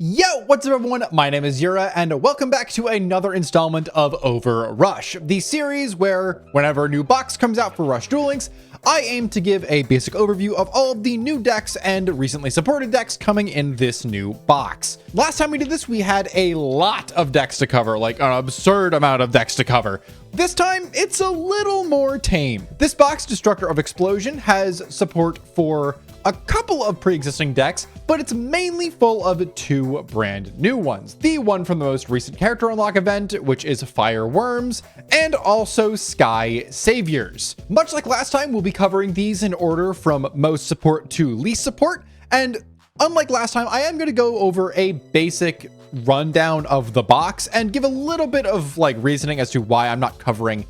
Yo, what's up everyone? My name is Yura and welcome back to another installment of Over Rush, the series where whenever a new box comes out for Rush Duel Links, I aim to give a basic overview of all of the new decks and recently supported decks coming in this new box. Last time we did this, we had a lot of decks to cover, like an absurd amount of decks to cover. This time, it's a little more tame. This box, Destructor of Explosion, has support for a couple of pre-existing decks, but it's mainly full of two brand new ones. The one from the most recent character unlock event, which is Wyrms, and also Skysaviors. Much like last time, we'll be covering these in order from most support to least support, and unlike last time, I am going to go over a basic rundown of the box and give a little bit of reasoning as to why I'm not covering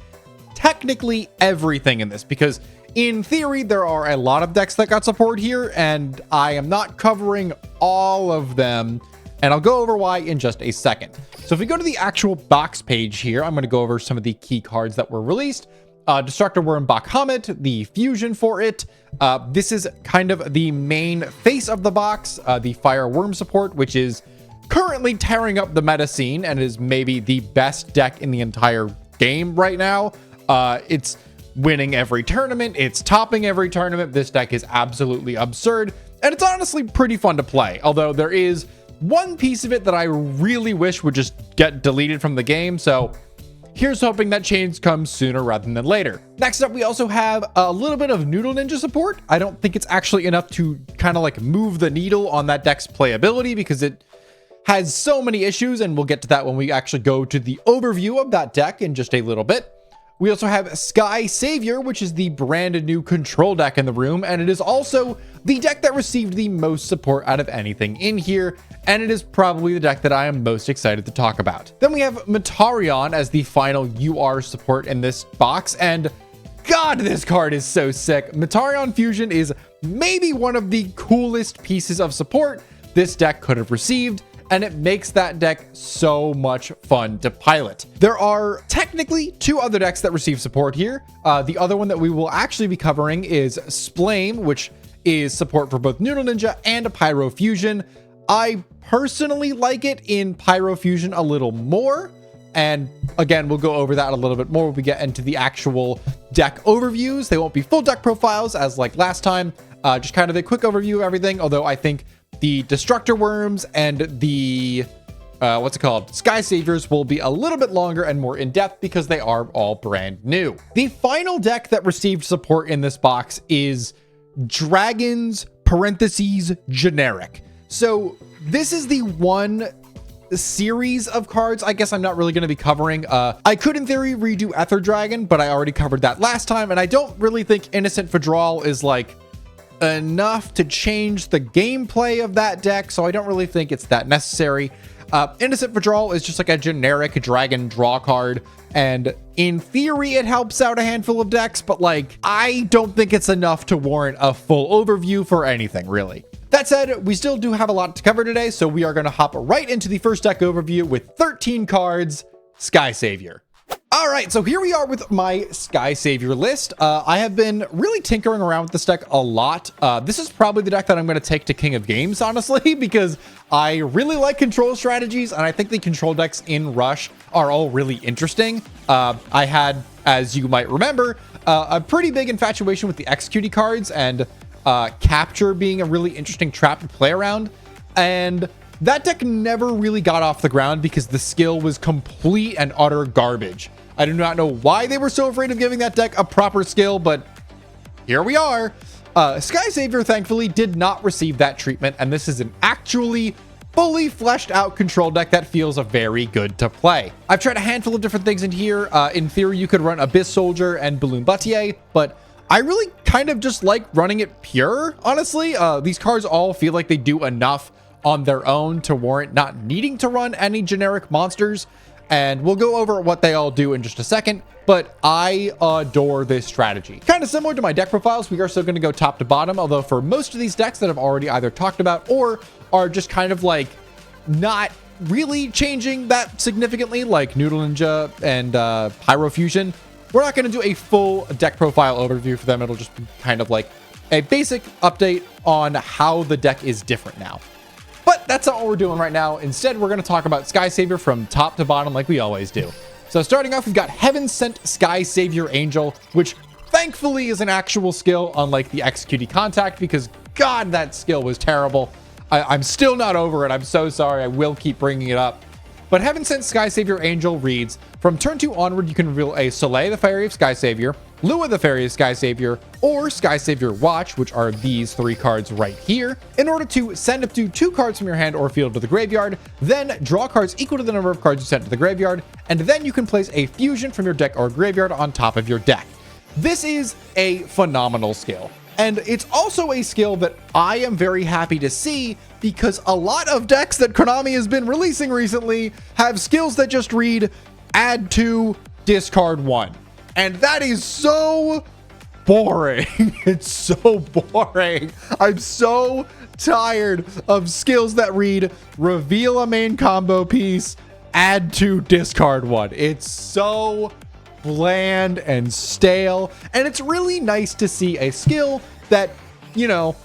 technically everything in this, because in theory, there are a lot of decks that got support here, and I am not covering all of them, and I'll go over why in just a second. So if we go to the actual box page here, I'm going to go over some of the key cards that were released. Destructor Wyrm Bahamut, the fusion for it. This is kind of the main face of the box, the Fire Wyrm support, which is currently tearing up the meta scene and is maybe the best deck in the entire game right now. It's winning every tournament, it's topping every tournament. This deck is absolutely absurd, and it's honestly pretty fun to play. Although there is one piece of it that I really wish would just get deleted from the game, so here's hoping that change comes sooner rather than later. Next up, we also have a little bit of Noodle Ninja support. I don't think it's actually enough to kind of move the needle on that deck's playability because it has so many issues, and we'll get to that when we actually go to the overview of that deck in just a little bit. We also have Skysavior, which is the brand new control deck in the room, and it is also the deck that received the most support out of anything in here, and it is probably the deck that I am most excited to talk about. Then we have Metarion as the final UR support in this box, and God, this card is so sick. Metarion Fusion is maybe one of the coolest pieces of support this deck could have received, and it makes that deck so much fun to pilot. There are technically two other decks that receive support here. The other one that we will actually be covering is Splame, which is support for both Noodle Ninja and Pyro Fusion. I personally like it in Pyro Fusion a little more, and again, we'll go over that a little bit more when we get into the actual deck overviews. They won't be full deck profiles as like last time, just kind of a quick overview of everything, although I think the Destructor Wyrms and the, Skysaviors will be a little bit longer and more in-depth because they are all brand new. The final deck that received support in this box is Dragons (Generic). So this is the one series of cards I guess I'm not really going to be covering. I could in theory redo Ether Dragon, but I already covered that last time, and I don't really think Innocent Withdrawal is enough to change the gameplay of that deck, so I don't really think it's that necessary. Innocent Withdrawal is just a generic dragon draw card, and in theory it helps out a handful of decks, but I don't think it's enough to warrant a full overview for anything really. That said, we still do have a lot to cover today, so we are going to hop right into the first deck overview with 13 cards, Skysavior. All right, so here we are with my Skysavior list. I have been really tinkering around with this deck a lot. This is probably the deck that I'm going to take to King of Games, honestly, because I really like control strategies, and I think the control decks in Rush are all really interesting. I had, as you might remember, a pretty big infatuation with the Execute cards, and Capture being a really interesting trap to play around, and that deck never really got off the ground because the skill was complete and utter garbage. I do not know why they were so afraid of giving that deck a proper skill, but here we are. Skysavior thankfully did not receive that treatment, and this is an actually fully fleshed out control deck that feels very good to play. I've tried a handful of different things in here. In theory, you could run Abyss Soldier and Balloon Buttier, but I really kind of just like running it pure, honestly. These cards all feel like they do enough on their own to warrant not needing to run any generic monsters, and we'll go over what they all do in just a second, but I adore this strategy. Kind of similar to my deck profiles, we are still going to go top to bottom, although for most of these decks that I've already either talked about or are just kind of not really changing that significantly, like Noodle Ninja and Pyro Fusion, we're not going to do a full deck profile overview for them. It'll just be kind of a basic update on how the deck is different now. But But that's not what we're doing right now. Instead, we're going to talk about Skysavior from top to bottom like we always do. So starting off, we've got Heaven Sent Skysavior Angel, which thankfully is an actual skill, unlike the Executing Contact, because God, that skill was terrible. I'm still not over it. I'm so sorry. I will keep bringing it up. But Heaven Sent Skysavior Angel reads, from turn 2 onward, you can reveal a Soleil, the Fairy of Skysavior, Lua, the Fairy of Skysavior, or Skysavior Watch, which are these 3 cards right here, in order to send up to 2 cards from your hand or field to the graveyard, then draw cards equal to the number of cards you sent to the graveyard, and then you can place a fusion from your deck or graveyard on top of your deck. This is a phenomenal skill. And it's also a skill that I am very happy to see, because a lot of decks that Konami has been releasing recently have skills that just read add 2, discard 1. And that is so boring. It's so boring. I'm so tired of skills that read reveal a main combo piece, add 2, discard 1. It's so bland and stale, and it's really nice to see a skill that, you know,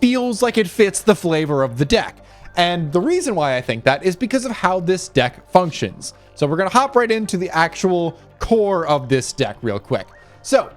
feels like it fits the flavor of the deck. And the reason why I think that is because of how this deck functions. So we're going to hop right into the actual core of this deck real quick. So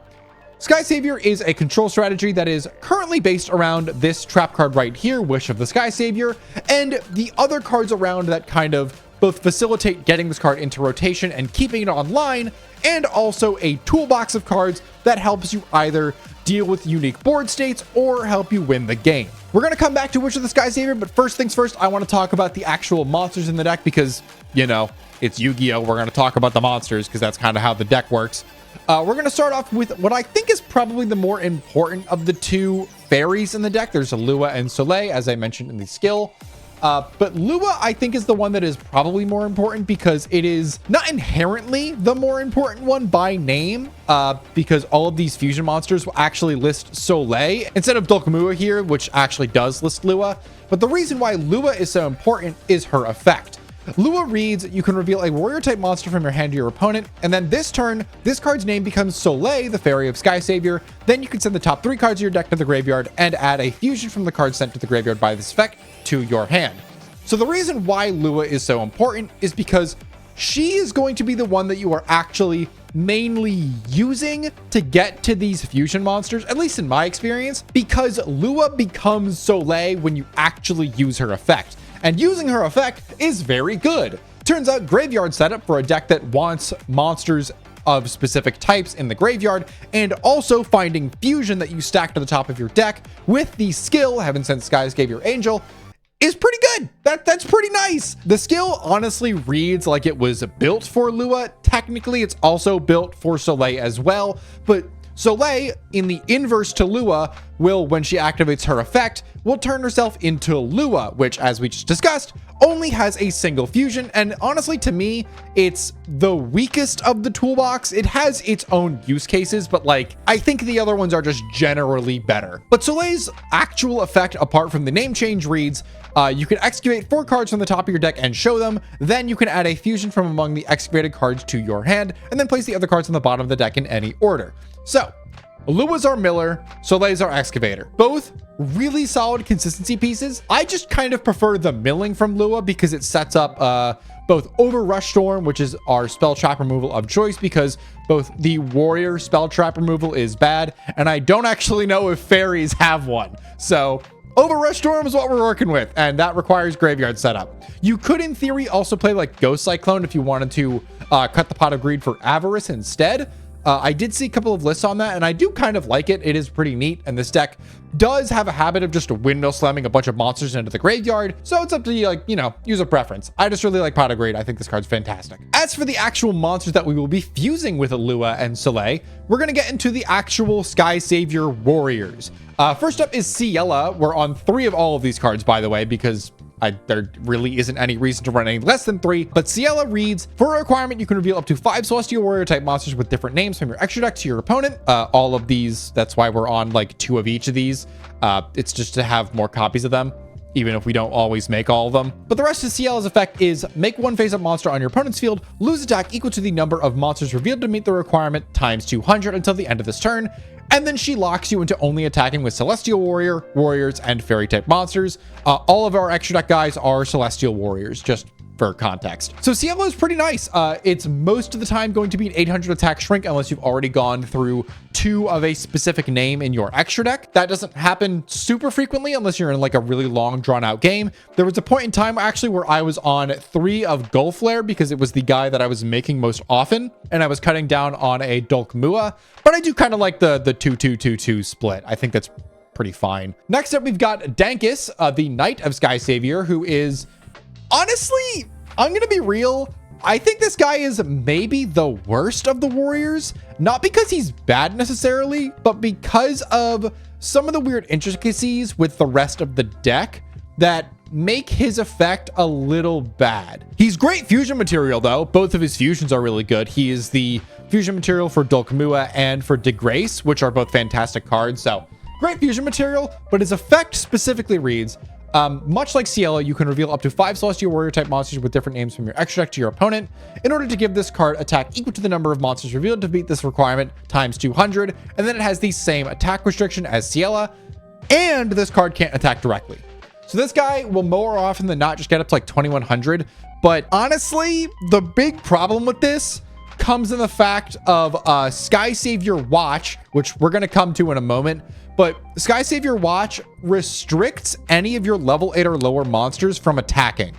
Skysavior is a control strategy that is currently based around this trap card right here, Wish of the Skysavior, and the other cards around that kind of both facilitate getting this card into rotation and keeping it online, and also a toolbox of cards that helps you either deal with unique board states or help you win the game. We're going to come back to Wish of the Skysavior, but first things first, I want to talk about the actual monsters in the deck because, you know, it's Yu-Gi-Oh! We're going to talk about the monsters because that's kind of how the deck works. We're going to start off with what I think is probably the more important of the 2 fairies in the deck. There's Lua and Soleil, as I mentioned in the skill. But Lua, I think, is the one that is probably more important because it is not inherently the more important one by name, because all of these fusion monsters will actually list Soleil instead of Dolkamua here, which actually does list Lua. But the reason why Lua is so important is her effect. Lua reads, you can reveal a warrior type monster from your hand to your opponent, and then this turn, this card's name becomes Soleil, the Fairy of Skysavior. Then you can send the top 3 cards of your deck to the graveyard and add a fusion from the cards sent to the graveyard by this effect to your hand. So the reason why Lua is so important is because she is going to be the one that you are actually mainly using to get to these fusion monsters, at least in my experience, because Lua becomes Soleil when you actually use her effect. And using her effect is very good. Turns out graveyard setup for a deck that wants monsters of specific types in the graveyard, and also finding fusion that you stack to the top of your deck with the skill Heaven Sent Skysavior Angel is pretty good. That's pretty nice. The skill honestly reads like it was built for Lua. Technically, it's also built for Soleil as well, but Soleil, in the inverse to Lua, will, when she activates her effect, will turn herself into Lua, which, as we just discussed, only has a single fusion. And honestly, to me, it's the weakest of the toolbox. It has its own use cases, but like, I think the other ones are just generally better. But Soleil's actual effect, apart from the name change, reads, you can excavate 4 cards from the top of your deck and show them. Then you can add a fusion from among the excavated cards to your hand, and then place the other cards on the bottom of the deck in any order. So, Lua's our miller, Soleil's our excavator. Both really solid consistency pieces. I just kind of prefer the milling from Lua because it sets up both Rush Storm, which is our spell trap removal of choice, because both the warrior spell trap removal is bad, and I don't actually know if fairies have one. So Rush Storm is what we're working with, and that requires graveyard setup. You could, in theory, also play like Ghost Cyclone if you wanted to cut the Pot of Greed for Avarice instead. I did see a couple of lists on that, and I do kind of like it. It is pretty neat, and this deck does have a habit of just window slamming a bunch of monsters into the graveyard, so it's up to you, like, you know, user preference. I just really like Pot of Greed. I think this card's fantastic. As for the actual monsters that we will be fusing with Lua and Soleil, we're going to get into the actual Skysavior Warriors. First up is Ciela. We're on 3 of all of these cards, by the way, because there really isn't any reason to run any less than 3, but Ciela reads, for a requirement, you can reveal up to 5 Celestial Warrior type monsters with different names from your extra deck to your opponent. All of these, that's why we're on like 2 of each of these. It's just to have more copies of them, even if we don't always make all of them. But the rest of Ciela's effect is make 1 face-up monster on your opponent's field, lose attack equal to the number of monsters revealed to meet the requirement times 200 until the end of this turn. And then she locks you into only attacking with Celestial Warrior, Warriors, and Fairy type monsters. All of our extra deck guys are Celestial Warriors, just for context. So Cielo is pretty nice. It's most of the time going to be an 800 attack shrink unless you've already gone through 2 of a specific name in your extra deck. That doesn't happen super frequently unless you're in like a really long drawn out game. There was a point in time actually where I was on 3 of Gull Flare because it was the guy that I was making most often, and I was cutting down on a Dulkmua, but I do kind of like the 2-2-2-2 split. I think that's pretty fine. Next up, we've got Dankus, the Knight of Skysavior, who is honestly, I'm going to be real. I think this guy is maybe the worst of the warriors, not because he's bad necessarily, but because of some of the weird intricacies with the rest of the deck that make his effect a little bad. He's great fusion material though. Both of his fusions are really good. He is the fusion material for Dulkmua and for Degrace, which are both fantastic cards. So great fusion material, but his effect specifically reads, much like Cielo, you can reveal up to 5 Celestial Warrior type monsters with different names from your extra deck to your opponent in order to give this card attack equal to the number of monsters revealed to beat this requirement times 200. And then it has the same attack restriction as Cielo, and this card can't attack directly. So this guy will more often than not just get up to like 2100. But honestly, the big problem with this comes in the fact of Skysavior Watch, which we're going to come to in a moment. But Skysavior Watch restricts any of your level 8 or lower monsters from attacking,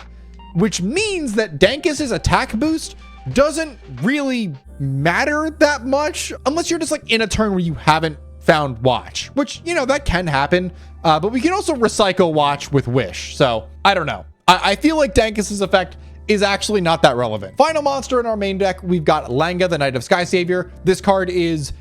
which means that Dankus's attack boost doesn't really matter that much unless you're just like in a turn where you haven't found Watch, which, you know, that can happen. But we can also recycle Watch with Wish. So I don't know. I feel like Dankus's effect is actually not that relevant. Final monster in our main deck, we've got Langa, the Knight of Skysavior. This card is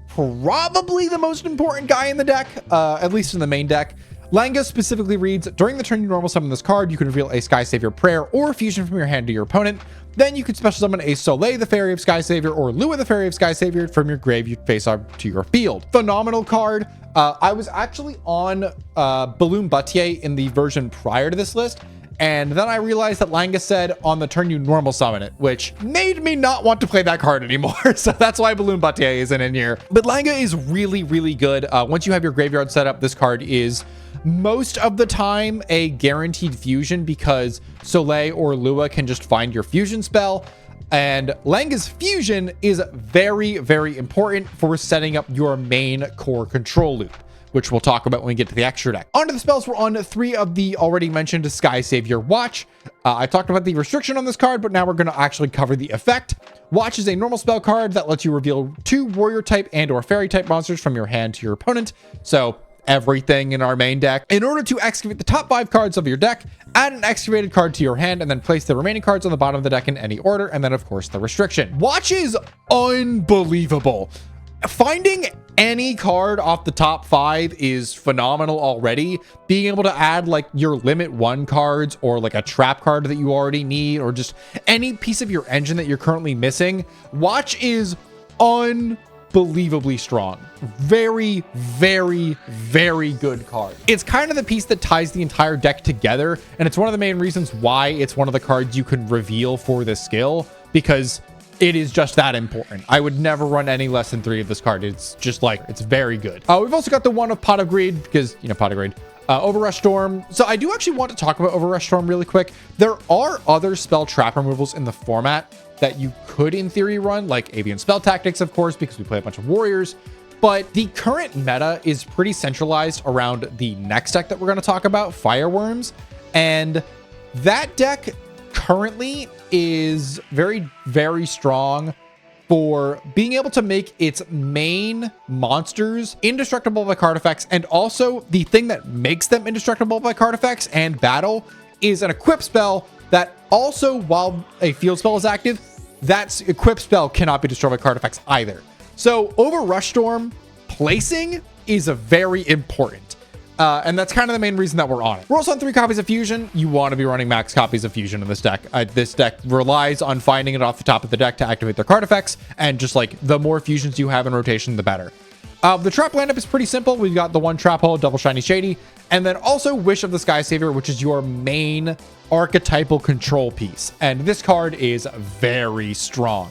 probably the most important guy in the deck, at least in the main deck. Langa specifically reads, during the turn you normal summon this card, you can reveal a Skysavior Prayer or fusion from your hand to your opponent. Then you can special summon a Soleil, the Fairy of Skysavior, or Lua, the Fairy of Skysavior from your grave you face up to your field. Phenomenal card. I was actually on Balloon Batier in the version prior to this list, and then I realized that Langa said on the turn you normal summon it, which made me not want to play that card anymore. So that's why Balloon Batier isn't in here. But Langa is really, really good. Once you have your graveyard set up, this card is most of the time a guaranteed fusion because Soleil or Lua can just find your fusion spell. And Langa's fusion is very, very important for setting up your main core control loop, which we'll talk about when we get to the extra deck. Onto the spells, we're on 3 of the already mentioned Skysavior Watch. I talked about the restriction on this card, but now we're going to actually cover the effect. Watch is a normal spell card that lets you reveal 2 warrior type and or fairy type monsters from your hand to your opponent. So everything in our main deck. In order to excavate the top 5 cards of your deck, add an excavated card to your hand and then place the remaining cards on the bottom of the deck in any order. And then of course the restriction. Watch is unbelievable. Finding any card off the top 5 is phenomenal already. Being able to add like your limit 1 cards or like a trap card that you already need, or just any piece of your engine that you're currently missing. Watch is unbelievably strong. Very, very, very good card. It's kind of the piece that ties the entire deck together, and it's one of the main reasons why it's one of the cards you can reveal for this skill, because it is just that important. I would never run any less than 3 of this card. It's just like, it's very good. We've also got the one of Pot of Greed, because, you know, Pot of Greed. Overrush Storm. So I do actually want to talk about Overrush Storm really quick. There are other spell trap removals in the format that you could in theory run, like Avian Spell Tactics, of course, because we play a bunch of warriors. But the current meta is pretty centralized around the next deck that we're going to talk about, Fireworms. And that deck currently is very, very strong for being able to make its main monsters indestructible by card effects. And also the thing that makes them indestructible by card effects and battle is an equip spell that also, while a field spell is active, that equip spell cannot be destroyed by card effects either. So Overrush Storm placing is a very important. And that's kind of the main reason that we're on it. We're also on 3 copies of Fusion. You want to be running max copies of Fusion in this deck. This deck relies on finding it off the top of the deck to activate their card effects. And just like the more fusions you have in rotation, the better. The trap lineup is pretty simple. We've got the 1 Trap Hole, Double Shiny Shady, and then also Wish of the Skysavior, which is your main archetypal control piece. And this card is very strong.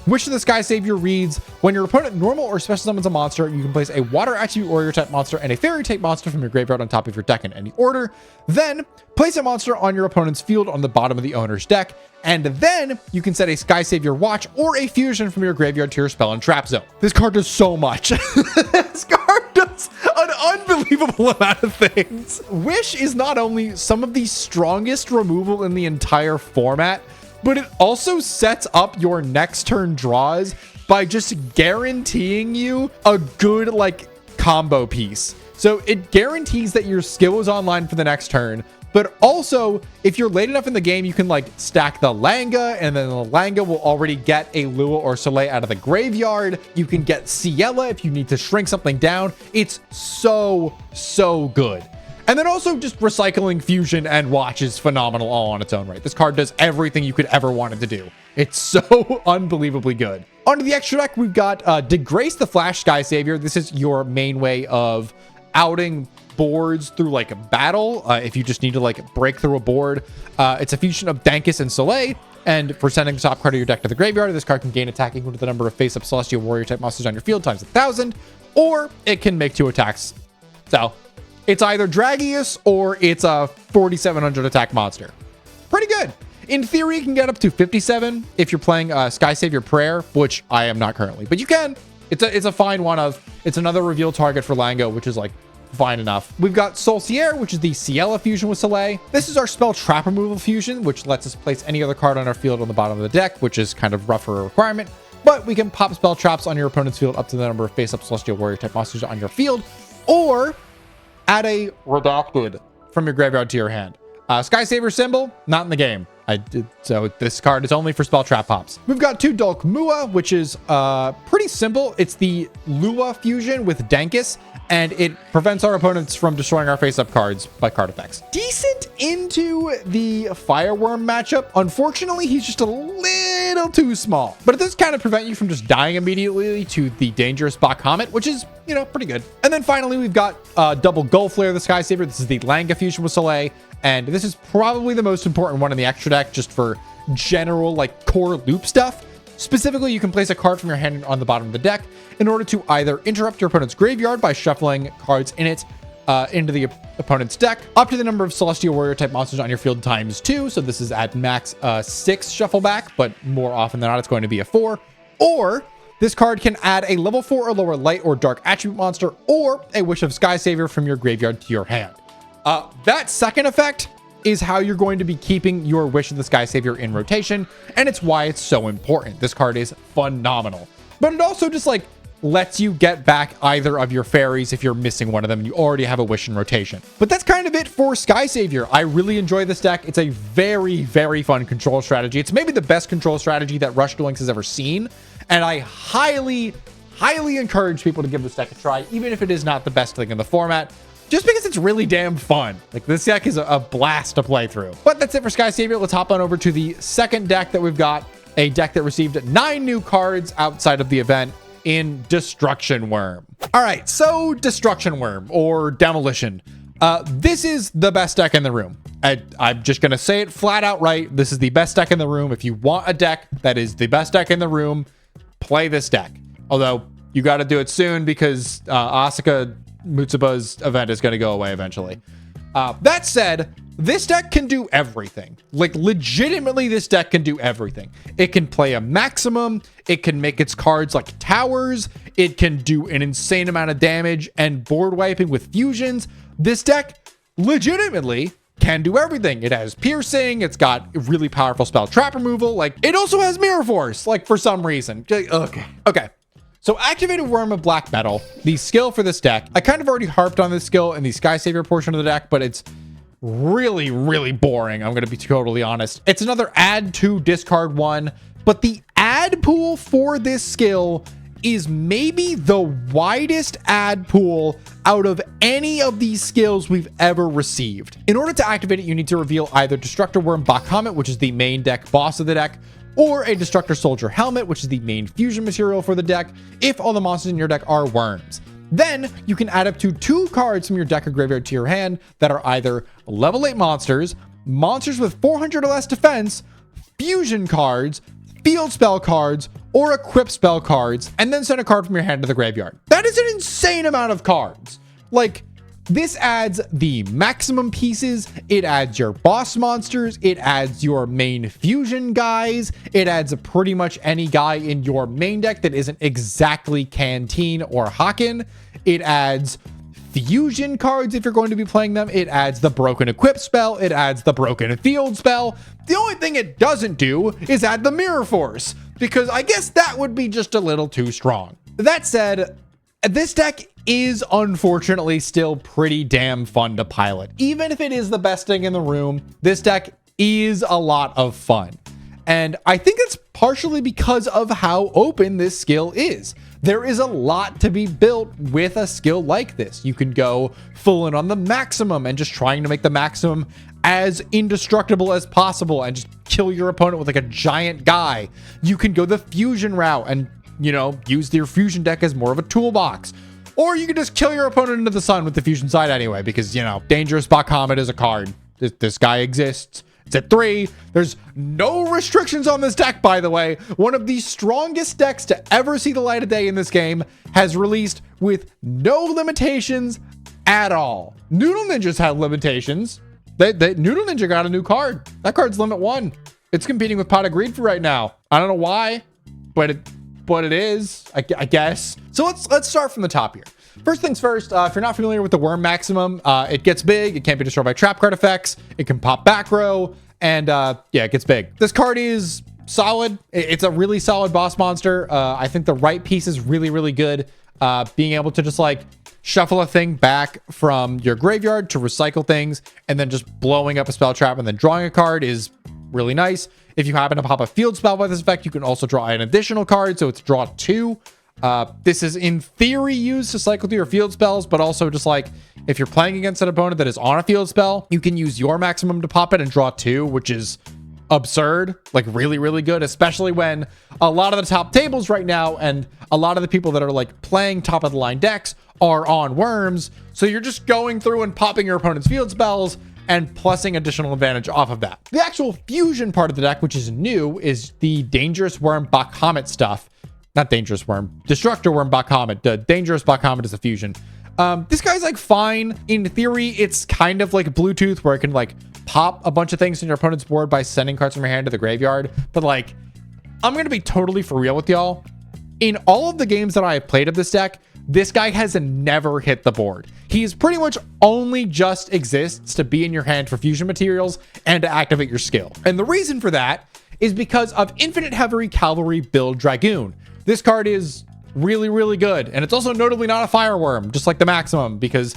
Wish of the Skysavior reads, when your opponent normal or special summons a monster, you can place a water attribute warrior type monster and a fairy type monster from your graveyard on top of your deck in any order. Then place a monster on your opponent's field on the bottom of the owner's deck. And then you can set a Skysavior Watch or a fusion from your graveyard to your spell and trap zone. This card does so much. This card does an unbelievable amount of things. Wish is not only some of the strongest removal in the entire format, but it also sets up your next turn draws by just guaranteeing you a good like combo piece. So it guarantees that your skill is online for the next turn, but also if you're late enough in the game, you can like stack the Langa, and then the Langa will already get a Lua or Soleil out of the graveyard. You can get Ciela if you need to shrink something down. It's so good. And then also just recycling Fusion and Watch is phenomenal all on its own right. This card does everything you could ever want it to do. It's so unbelievably good. Onto the extra deck, we've got Degrace the Flash Skysavior. This is your main way of outing boards through like a battle. If you just need to like break through a board. It's a fusion of Dankus and Soleil. And for sending the top card of your deck to the graveyard, this card can gain attack equal to the number of face-up Celestial Warrior type monsters on your field times 1,000, or it can make 2 attacks. So it's either Dragius or it's a 4,700 attack monster. Pretty good. In theory, you can get up to 57 if you're playing Skysavior Prayer, which I am not currently, but you can. It's a fine one of, it's another reveal target for Lango, which is like fine enough. We've got Solcier, which is the Ciela fusion with Soleil. This is our spell trap removal fusion, which lets us place any other card on our field on the bottom of the deck, which is kind of rougher a requirement. But we can pop spell traps on your opponent's field up to the number of face-up Celestial Warrior type monsters on your field, or add a redacted from your graveyard to your hand. Skysavior symbol, not in the game. So this card is only for spell trap pops. We've got 2 Dulk Mua, which is pretty simple. It's the Lua fusion with Dankus, and it prevents our opponents from destroying our face-up cards by card effects. Decent into the Wyrm matchup. Unfortunately, he's just a little too small, but it does kind of prevent you from just dying immediately to the dangerous Bahamut, which is, you know, pretty good. And then finally, we've got double Gulf Flare, the Skysavior. This is the Langa fusion with Soleil, and this is probably the most important one in the extra deck, just for general like core loop stuff. Specifically, you can place a card from your hand on the bottom of the deck in order to either interrupt your opponent's graveyard by shuffling cards in it into the opponent's deck up to the number of Celestial Warrior type monsters on your field times 2. So this is at max 6 shuffle back, but more often than not, it's going to be a 4. Or this card can add a level 4 or lower light or dark attribute monster or a Wish of Skysavior from your graveyard to your hand. That second effect is how you're going to be keeping your Wish of the Skysavior in rotation, and it's why it's so important. This card is phenomenal, but it also just like lets you get back either of your fairies if you're missing one of them and you already have a Wish in rotation. But that's kind of it for Skysavior. I really enjoy this deck. It's a very fun control strategy. It's maybe the best control strategy that Rush Duel Links has ever seen, and I highly encourage people to give this deck a try, even if it is not the best thing in the format, just because it's really damn fun. Like, this deck is a blast to play through. But that's it for Skysavior. Let's hop on over to the second deck that we've got, a deck that received 9 new cards outside of the event in Destruction Wyrm. All right, so Destruction Wyrm, or Demolition. This is the best deck in the room. I'm just gonna say it flat out right. This is the best deck in the room. If you want a deck that is the best deck in the room, play this deck. Although, you gotta do it soon because Asuka Mutsuba's event is going to go away eventually. That said, this deck can do everything. Like, legitimately, this deck can do everything. It can play a maximum. It can make its cards like towers. It can do an insane amount of damage and board wiping with fusions. This deck legitimately can do everything. It has piercing. It's got really powerful spell trap removal. Like, it also has mirror force, like, for some reason. Okay. So Activated Wyrm of Black Metal, the skill for this deck, I kind of already harped on this skill in the Skysavior portion of the deck, but it's really boring. I'm going to be totally honest. It's another add 2, discard 1, but the add pool for this skill is maybe the widest add pool out of any of these skills we've ever received. In order to activate it, you need to reveal either Destructor Wyrm Bahamut, which is the main deck boss of the deck, or a Destructor Soldier Helmet, which is the main fusion material for the deck, if all the monsters in your deck are worms. Then you can add up to 2 cards from your deck or graveyard to your hand that are either level 8 monsters, monsters with 400 or less defense, fusion cards, field spell cards, or equip spell cards, and then send a card from your hand to the graveyard. That is an insane amount of cards. Like, this adds the maximum pieces, it adds your boss monsters, it adds your main fusion guys, it adds pretty much any guy in your main deck that isn't exactly Canteen or Haken. It adds fusion cards if you're going to be playing them. It adds the broken equip spell, it adds the broken field spell. The only thing it doesn't do is add the mirror force, because I guess that would be just a little too strong. That said, this deck is unfortunately still pretty damn fun to pilot. Even if it is the best thing in the room, this deck is a lot of fun. And I think it's partially because of how open this skill is. There is a lot to be built with a skill like this. You can go full in on the maximum and just trying to make the maximum as indestructible as possible and just kill your opponent with like a giant guy. You can go the fusion route and, you know, use your fusion deck as more of a toolbox. Or you can just kill your opponent into the sun with the fusion side anyway, because, you know, Dangerous Bakhommet is a card. This guy exists. It's at 3. There's no restrictions on this deck, by the way. One of the strongest decks to ever see the light of day in this game has released with no limitations at all. Noodle Ninjas had limitations. Noodle Ninja got a new card. That card's limit 1. It's competing with Pot of Greed for right now. I don't know why, but it is, I guess. So let's start from the top here. First things first, if you're not familiar with the Wyrm maximum, it gets big. It can't be destroyed by trap card effects. It can pop back row, and yeah, it gets big. This card is solid. It's a really solid boss monster. I think the right piece is really, really good. Being able to just like shuffle a thing back from your graveyard to recycle things, and then just blowing up a spell trap and then drawing a card is really nice. If you happen to pop a field spell by this effect, you can also draw an additional card, so it's draw 2. This is in theory used to cycle through your field spells, but also just like if you're playing against an opponent that is on a field spell, you can use your maximum to pop it and draw 2, which is absurd, like really, really good, especially when a lot of the top tables right now and a lot of the people that are like playing top of the line decks are on Wyrms. So you're just going through and popping your opponent's field spells and plussing additional advantage off of that. The actual fusion part of the deck, which is new, is the Dangerous Wyrm Bakhommet stuff. Not Dangerous Wyrm, Destructor Wyrm Bakhommet. The Dangerous Bakhommet is a fusion. This guy's like fine. In theory, it's kind of like Bluetooth where it can like pop a bunch of things in your opponent's board by sending cards from your hand to the graveyard. But like, I'm going to be totally for real with y'all. In all of the games that I have played of this deck, this guy has never hit the board. He's pretty much only just exists to be in your hand for fusion materials and to activate your skill. And the reason for that is because of Infinite Heavy Cavalry Build Dragoon. This card is really, really good. And it's also notably not a Fireworm, just like the maximum, because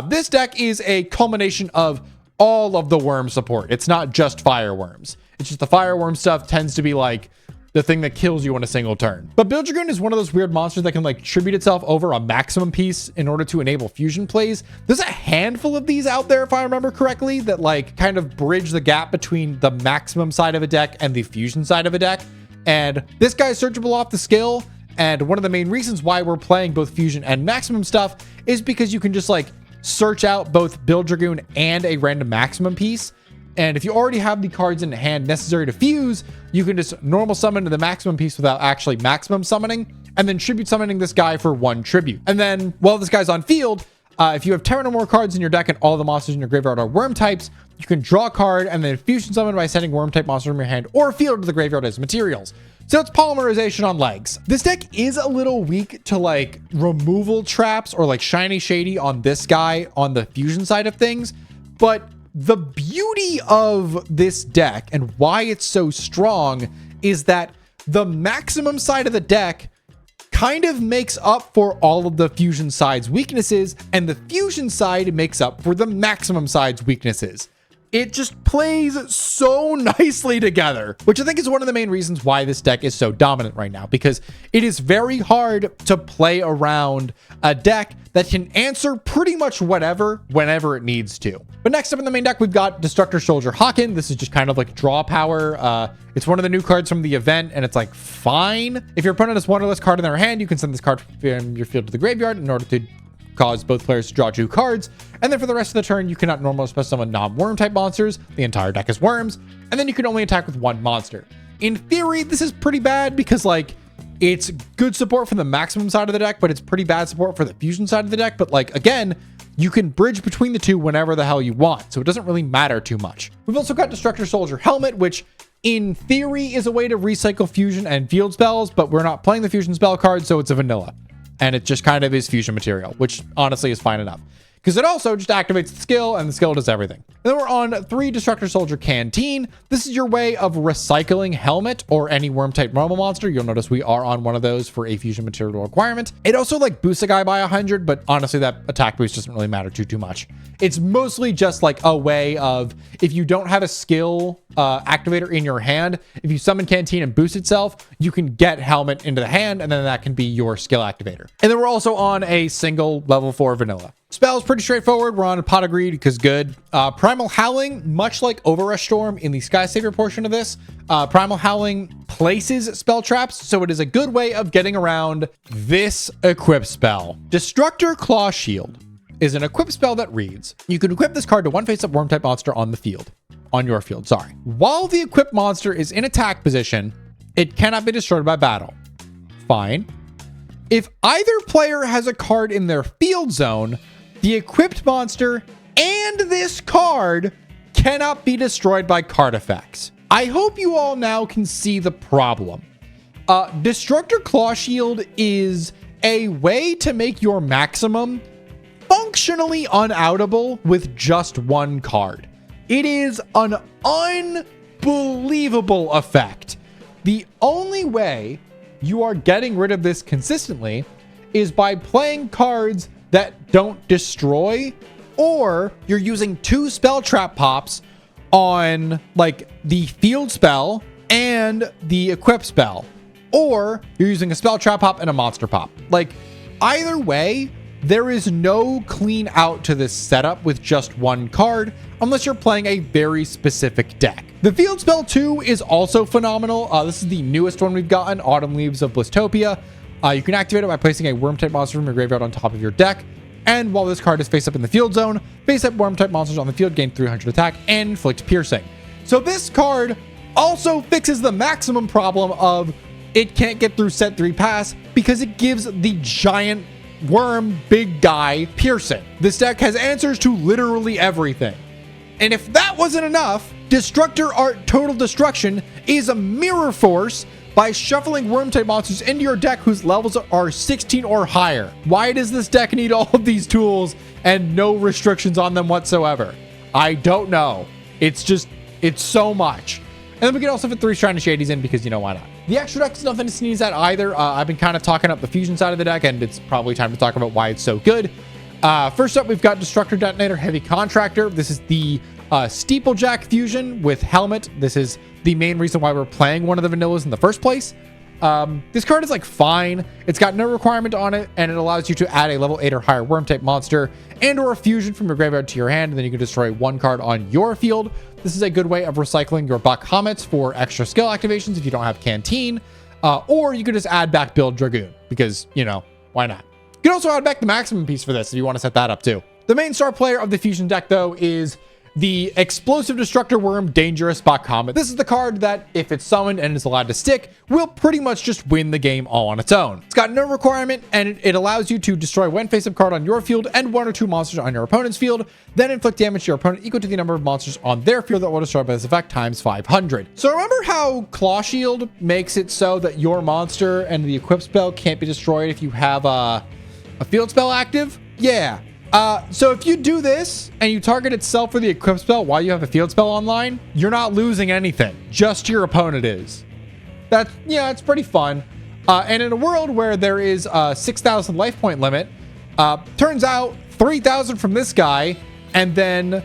this deck is a culmination of all of the worm support. It's not just Fireworms. It's just the Fireworm stuff tends to be like the thing that kills you in a single turn. But Build Dragoon is one of those weird monsters that can like tribute itself over a maximum piece in order to enable fusion plays. There's a handful of these out there, if I remember correctly, that like kind of bridge the gap between the maximum side of a deck and the fusion side of a deck. And this guy's searchable off the skill. And one of the main reasons why we're playing both fusion and maximum stuff is because you can just like search out both Build Dragoon and a random maximum piece. And if you already have the cards in hand necessary to fuse, you can just normal summon to the maximum piece without actually maximum summoning, and then tribute summoning this guy for 1 tribute. And then while this guy's on field, if you have 10 or more cards in your deck and all the monsters in your graveyard are worm types, you can draw a card and then fusion summon by sending worm type monster from your hand or field to the graveyard as materials. So it's polymerization on legs. This deck is a little weak to like removal traps or like shiny shady on this guy on the fusion side of things, but the beauty of this deck and why it's so strong is that the maximum side of the deck kind of makes up for all of the fusion side's weaknesses, and the fusion side makes up for the maximum side's weaknesses. It just plays so nicely together, which I think is one of the main reasons why this deck is so dominant right now, because it is very hard to play around a deck that can answer pretty much whatever, whenever it needs to. But next up in the main deck, we've got Destructor Soldier Haken. This is just kind of like draw power. It's one of the new cards from the event, and it's like fine. If your opponent has one or less card in their hand, you can send this card from your field to the graveyard in order to cause both players to draw 2 cards. And then for the rest of the turn, you cannot normally special summon non-worm type monsters. The entire deck is worms. And then you can only attack with 1 monster. In theory, this is pretty bad because like it's good support for the maximum side of the deck, but it's pretty bad support for the fusion side of the deck. But like, again, you can bridge between the two whenever the hell you want. So it doesn't really matter too much. We've also got Destructor Soldier Helmet, which in theory is a way to recycle fusion and field spells, but we're not playing the fusion spell card, so it's a vanilla. And it just kind of is fusion material, which honestly is fine enough. Because it also just activates the skill, and the skill does everything. And then we're on 3 Destructor Soldier Canteen. This is your way of recycling Helmet or any worm type normal monster. You'll notice we are on one of those for a fusion material requirement. It also like boosts a guy by 100, but honestly that attack boost doesn't really matter too much. It's mostly just like a way of, if you don't have a skill activator in your hand, if you summon Canteen and boost itself, you can get Helmet into the hand, and then that can be your skill activator. And then we're also on a single level 4 vanilla. Spell's pretty straightforward. We're on a Pot of Greed because good. Primal Howling, much like Overrush Storm in the Skysavior portion of this, Primal Howling places spell traps, so it is a good way of getting around this equip spell. Destructor Claw Shield is an equip spell that reads, you can equip this card to one face-up worm type monster on the field. On your field, sorry. While the equipped monster is in attack position, it cannot be destroyed by battle. Fine. If either player has a card in their field zone, the equipped monster and this card cannot be destroyed by card effects. I hope you all now can see the problem. Destructor Claw Shield is a way to make your maximum functionally unoutable with just one card. It is an unbelievable effect. The only way you are getting rid of this consistently is by playing cards that don't destroy, or you're using 2 spell trap pops on like the field spell and the equip spell, or you're using a spell trap pop and a monster pop. Like either way, there is no clean out to this setup with just one card unless you're playing a very specific deck. The field spell 2 is also phenomenal. This is the newest one we've gotten, Autumn Leaves of Blistopia. You can activate it by placing a worm type monster from your graveyard on top of your deck. And while this card is face up in the field zone, face up worm type monsters on the field gain 300 attack and inflict piercing. So this card also fixes the maximum problem of it can't get through set 3 pass because it gives the giant worm big guy piercing. This deck has answers to literally everything. And if that wasn't enough, Destructor Art Total Destruction is a mirror force by shuffling worm type monsters into your deck whose levels are 16 or higher. Why does this deck need all of these tools and no restrictions on them whatsoever? I don't know. It's so much. And then we can also fit 3 Shrine of Shadies in because, you know, why not? The extra deck is nothing to sneeze at either. I've been kind of talking up the fusion side of the deck, and it's probably time to talk about why it's so good. First up, we've got Destructor Detonator Heavy Contractor. This is the Steeplejack fusion with Helmet. This is the main reason why we're playing one of the vanillas in the first place. This card is like fine. It's got no requirement on it, and it allows you to add a level 8 or higher worm type monster and or a fusion from your graveyard to your hand, and then you can destroy 1 card on your field. This is a good way of recycling your Buck Homets for extra skill activations if you don't have Canteen, or you could just add back Build Dragoon because, you know, why not? You can also add back the maximum piece for this if you want to set that up too. The main star player of the fusion deck though is the Explosive Destructor Wyrm Dangerous Buck Homet. This is the card that, if it's summoned and is allowed to stick, will pretty much just win the game all on its own. It's got no requirement, and it allows you to destroy 1 face-up card on your field and 1 or 2 monsters on your opponent's field, then inflict damage to your opponent equal to the number of monsters on their field that will destroy by this effect times 500. So remember how Claw Shield makes it so that your monster and the equip spell can't be destroyed if you have a field spell active? Yeah. So if you do this and you target itself for the equip spell while you have a field spell online, you're not losing anything. Just your opponent is. It's pretty fun. And in a world where there is a 6,000 life point limit, turns out 3,000 from this guy and then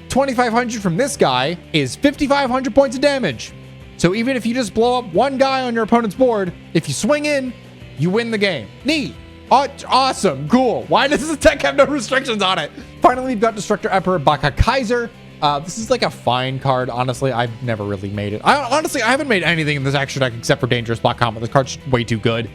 2,500 from this guy is 5,500 points of damage. So even if you just blow up 1 guy on your opponent's board, if you swing in, you win the game. Neat. Awesome. Cool. Why does this deck have no restrictions on it? Finally, we've got Destructor Emperor Baka Kaiser. This is like a fine card. Honestly, I've never really made it. I haven't made anything in this extra deck except for Dangerous Black Comet. This card's way too good.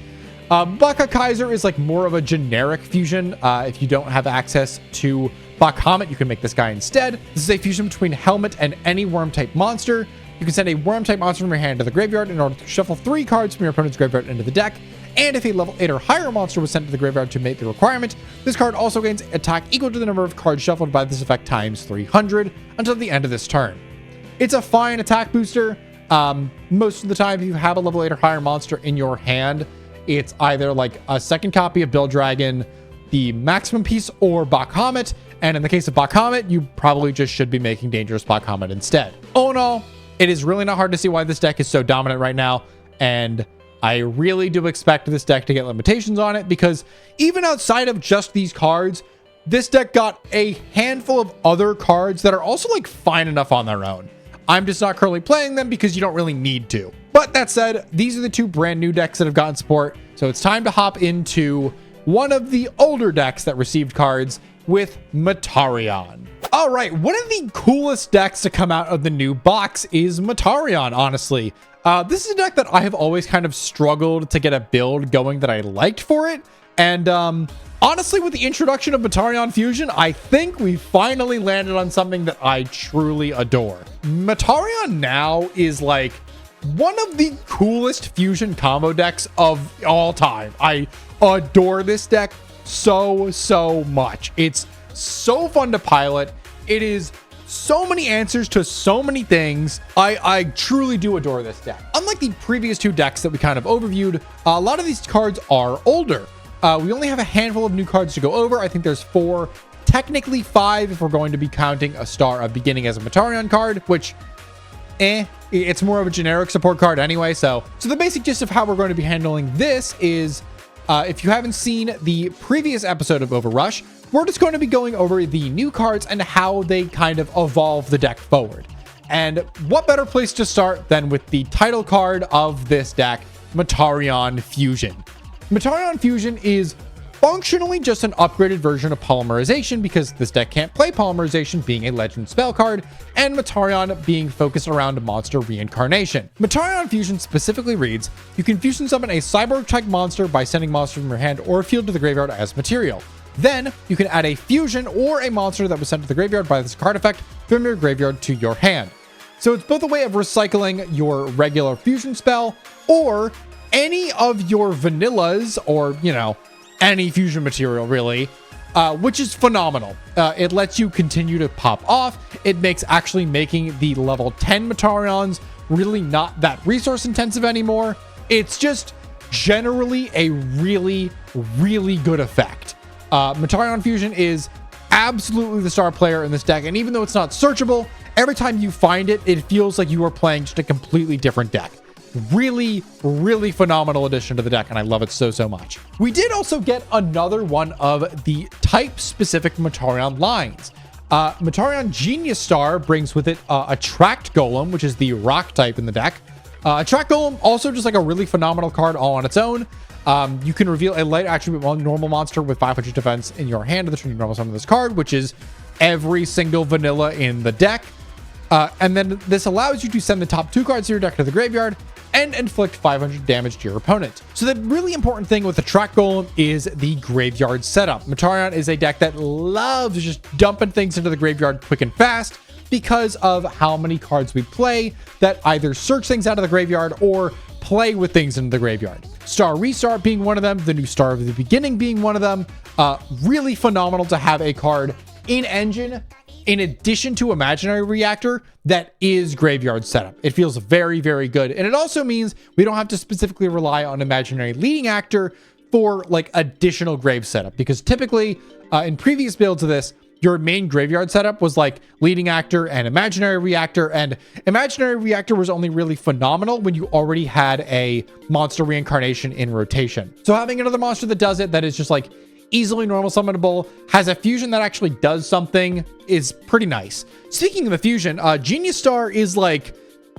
Baka Kaiser is like more of a generic fusion. If you don't have access to Black Comet, you can make this guy instead. This is a fusion between Helmet and any worm type monster. You can send a Wyrm type monster from your hand to the graveyard in order to shuffle 3 cards from your opponent's graveyard into the deck. And if a level 8 or higher monster was sent to the graveyard to meet the requirement, this card also gains attack equal to the number of cards shuffled by this effect times 300 until the end of this turn. It's a fine attack booster. Most of the time, if you have a level 8 or higher monster in your hand, it's either like a second copy of Bill Dragon, the maximum piece, or Bakhommet. And in the case of Bakhommet, you probably just should be making Dangerous Bakhommet instead. All in all, it is really not hard to see why this deck is so dominant right now. And I really do expect this deck to get limitations on it, because even outside of just these cards, this deck got a handful of other cards that are also like fine enough on their own. I'm just not currently playing them because you don't really need to. But that said, these are the 2 brand new decks that have gotten support. So it's time to hop into one of the older decks that received cards with Metarion. All right, one of the coolest decks to come out of the new box is Metarion, honestly. This is a deck that I have always kind of struggled to get a build going that I liked for it. And honestly, with the introduction of Metarion Fusion, I think we finally landed on something that I truly adore. Metarion now is like one of the coolest fusion combo decks of all time. I adore this deck so much. It's so fun to pilot. It is so many answers to so many things. I truly do adore this deck. Unlike the previous 2 decks that we kind of overviewed, a lot of these cards are older. We only have a handful of new cards to go over. I think there's 4, technically 5 if we're going to be counting a Star of Beginning as a Metarion card, which, it's more of a generic support card anyway. So the basic gist of how we're going to be handling this is, if you haven't seen the previous episode of Overrush, we're just going to be going over the new cards and how they kind of evolve the deck forward. And what better place to start than with the title card of this deck, Metarion Fusion. Metarion Fusion is functionally just an upgraded version of Polymerization, because this deck can't play Polymerization being a legend spell card, and Metarion being focused around monster reincarnation. Metarion Fusion specifically reads, you can fusion summon a cyborg-type monster by sending monsters from your hand or field to the graveyard as material. Then, you can add a fusion or a monster that was sent to the graveyard by this card effect from your graveyard to your hand. So it's both a way of recycling your regular fusion spell, or any of your vanillas, or, you know, any fusion material really, which is phenomenal. It lets you continue to pop off. It makes actually making the level 10 Metarions really not that resource intensive anymore. It's just generally a really good effect. Metarion Fusion is absolutely the star player in this deck, and even though it's not searchable, every time you find it, it feels like you are playing just a completely different deck. Really phenomenal addition to the deck, and I love it so much. We did also get another one of the type-specific Metarion lines. Metarion Genius Star brings with it Attract Golem, which is the rock type in the deck. Attract Golem, also just like a really phenomenal card all on its own. You can reveal a light attribute normal monster with 500 defense in your hand to the turn you normal summon this card, which is every single vanilla in the deck. And then this allows you to send the top 2 cards of your deck to the graveyard and inflict 500 damage to your opponent. So the really important thing with the Attract Golem is the graveyard setup. Metarion is a deck that loves just dumping things into the graveyard quick and fast because of how many cards we play that either search things out of the graveyard or play with things into the graveyard. Star Restart being one of them, the new Star of the Beginning being one of them. Really phenomenal to have a card in engine in addition to Imaginary Reactor that is graveyard setup. It feels very good, and it also means we don't have to specifically rely on Imaginary Leading Actor for like additional grave setup, because typically in previous builds of this, your main graveyard setup was like Leading Actor and Imaginary Reactor, and Imaginary Reactor was only really phenomenal when you already had a monster reincarnation in rotation. So having another monster that does it, that is just like easily normal summonable, has a fusion that actually does something, is pretty nice. Speaking of the fusion, Genius Star is like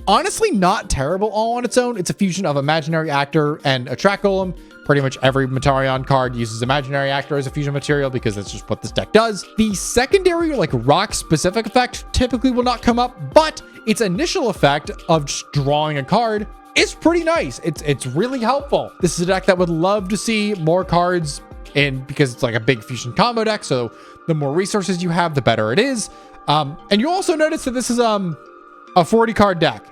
honestly not terrible all on its own. It's a fusion of Imaginary Actor and Attract Golem. Pretty much every Metarion card uses Imaginary Actor as a fusion material because that's just what this deck does. The secondary, like rock specific effect typically will not come up, but its initial effect of just drawing a card is pretty nice. It's really helpful. This is a deck that would love to see more cards in, because it's like a big fusion combo deck. So the more resources you have, the better it is. And you'll also notice that this is a 40 card deck.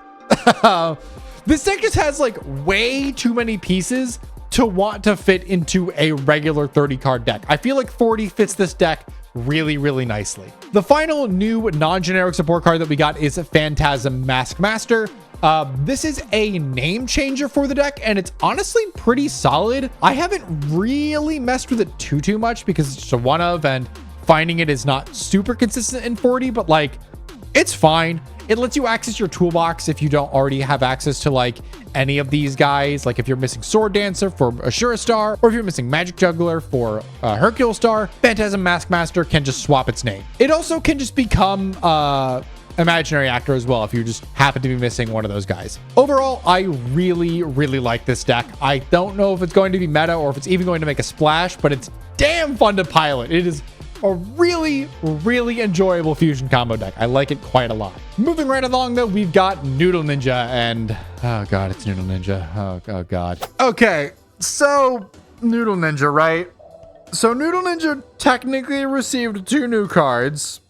This deck just has like way too many pieces to want to fit into a regular 30 card deck. I feel like 40 fits this deck really, really nicely. The final new non-generic support card that we got is Phantasm Maskmaster. This is a name changer for the deck, and it's honestly pretty solid. I haven't really messed with it too much because it's just a one of, and finding it is not super consistent in 40, but like, it's fine. It lets you access your toolbox if you don't already have access to like any of these guys. Like if you're missing Sword Dancer for Ashura Star, or if you're missing Magic Juggler for Hercule Star, Phantasm Maskmaster can just swap its name. It also can just become Imaginary Actor as well if you just happen to be missing one of those guys. Overall, I really, really like this deck. I don't know if it's going to be meta or if it's even going to make a splash, but it's damn fun to pilot. It is a really, really enjoyable fusion combo deck. I like it quite a lot. Moving right along though, we've got Noodle Ninja, and oh god, it's Noodle Ninja. Oh god. Okay, so Noodle Ninja, right? So Noodle Ninja technically received 2 new cards.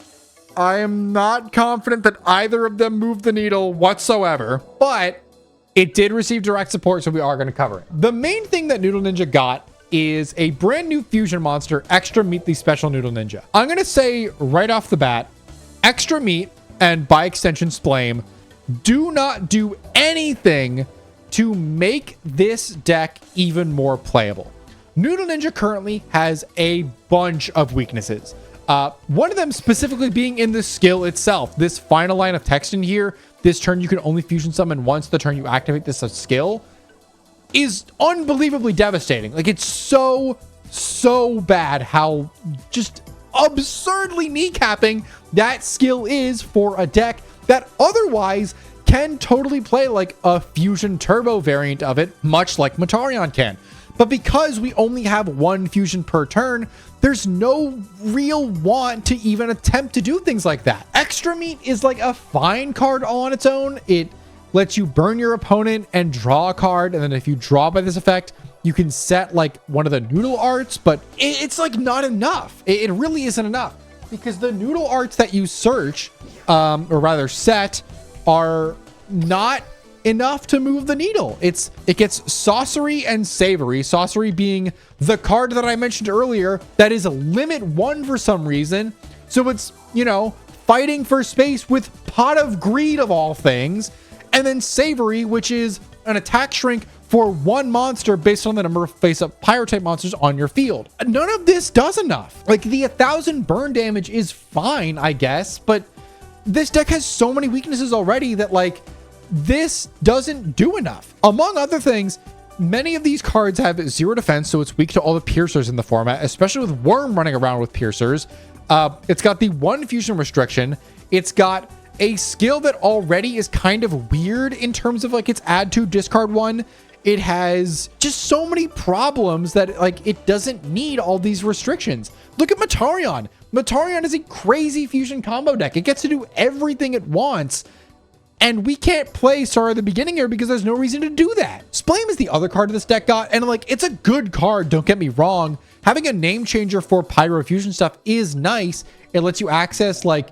I am not confident that either of them moved the needle whatsoever, but it did receive direct support, so we are going to cover it. The main thing that Noodle Ninja got is a brand new fusion monster, Extra Meat the Special Noodle Ninja. I'm going to say right off the bat, Extra Meat, and by extension Splame, do not do anything to make this deck even more playable. Noodle Ninja currently has a bunch of weaknesses. One of them specifically being in the skill itself. This final line of text in here, this turn you can only fusion summon once, the turn you activate this skill, is unbelievably devastating. Like, it's so bad how just absurdly kneecapping that skill is for a deck that otherwise can totally play like a fusion turbo variant of it, much like Metarion can. But because we only have 1 fusion per turn, there's no real want to even attempt to do things like that. Extra Meat is like a fine card all on its own. It lets you burn your opponent and draw a card, and then if you draw by this effect, you can set like one of the Noodle arts, but it's like not enough. It really isn't enough, because the Noodle arts that you search, or rather set, are not enough to move the needle. It gets Sorcery and Savory, Sorcery being the card that I mentioned earlier that is a limit 1 for some reason. So it's, you know, fighting for space with Pot of Greed of all things. And then Savory, which is an attack shrink for 1 monster based on the number of face-up pyro-type monsters on your field. None of this does enough. Like, the 1000 burn damage is fine, I guess, but this deck has so many weaknesses already that, like, this doesn't do enough. Among other things, many of these cards have 0 defense, so it's weak to all the piercers in the format, especially with Wyrm running around with piercers. It's got the 1 fusion restriction. It's got a skill that already is kind of weird in terms of like its add to discard 1. It has just so many problems that like it doesn't need all these restrictions. Look at Metarion. Metarion is a crazy fusion combo deck. It gets to do everything it wants, and we can't play Star at the beginning here because there's no reason to do that. Splame is the other card this deck got, and like, it's a good card, don't get me wrong. Having a name changer for Pyro Fusion stuff is nice. It lets you access like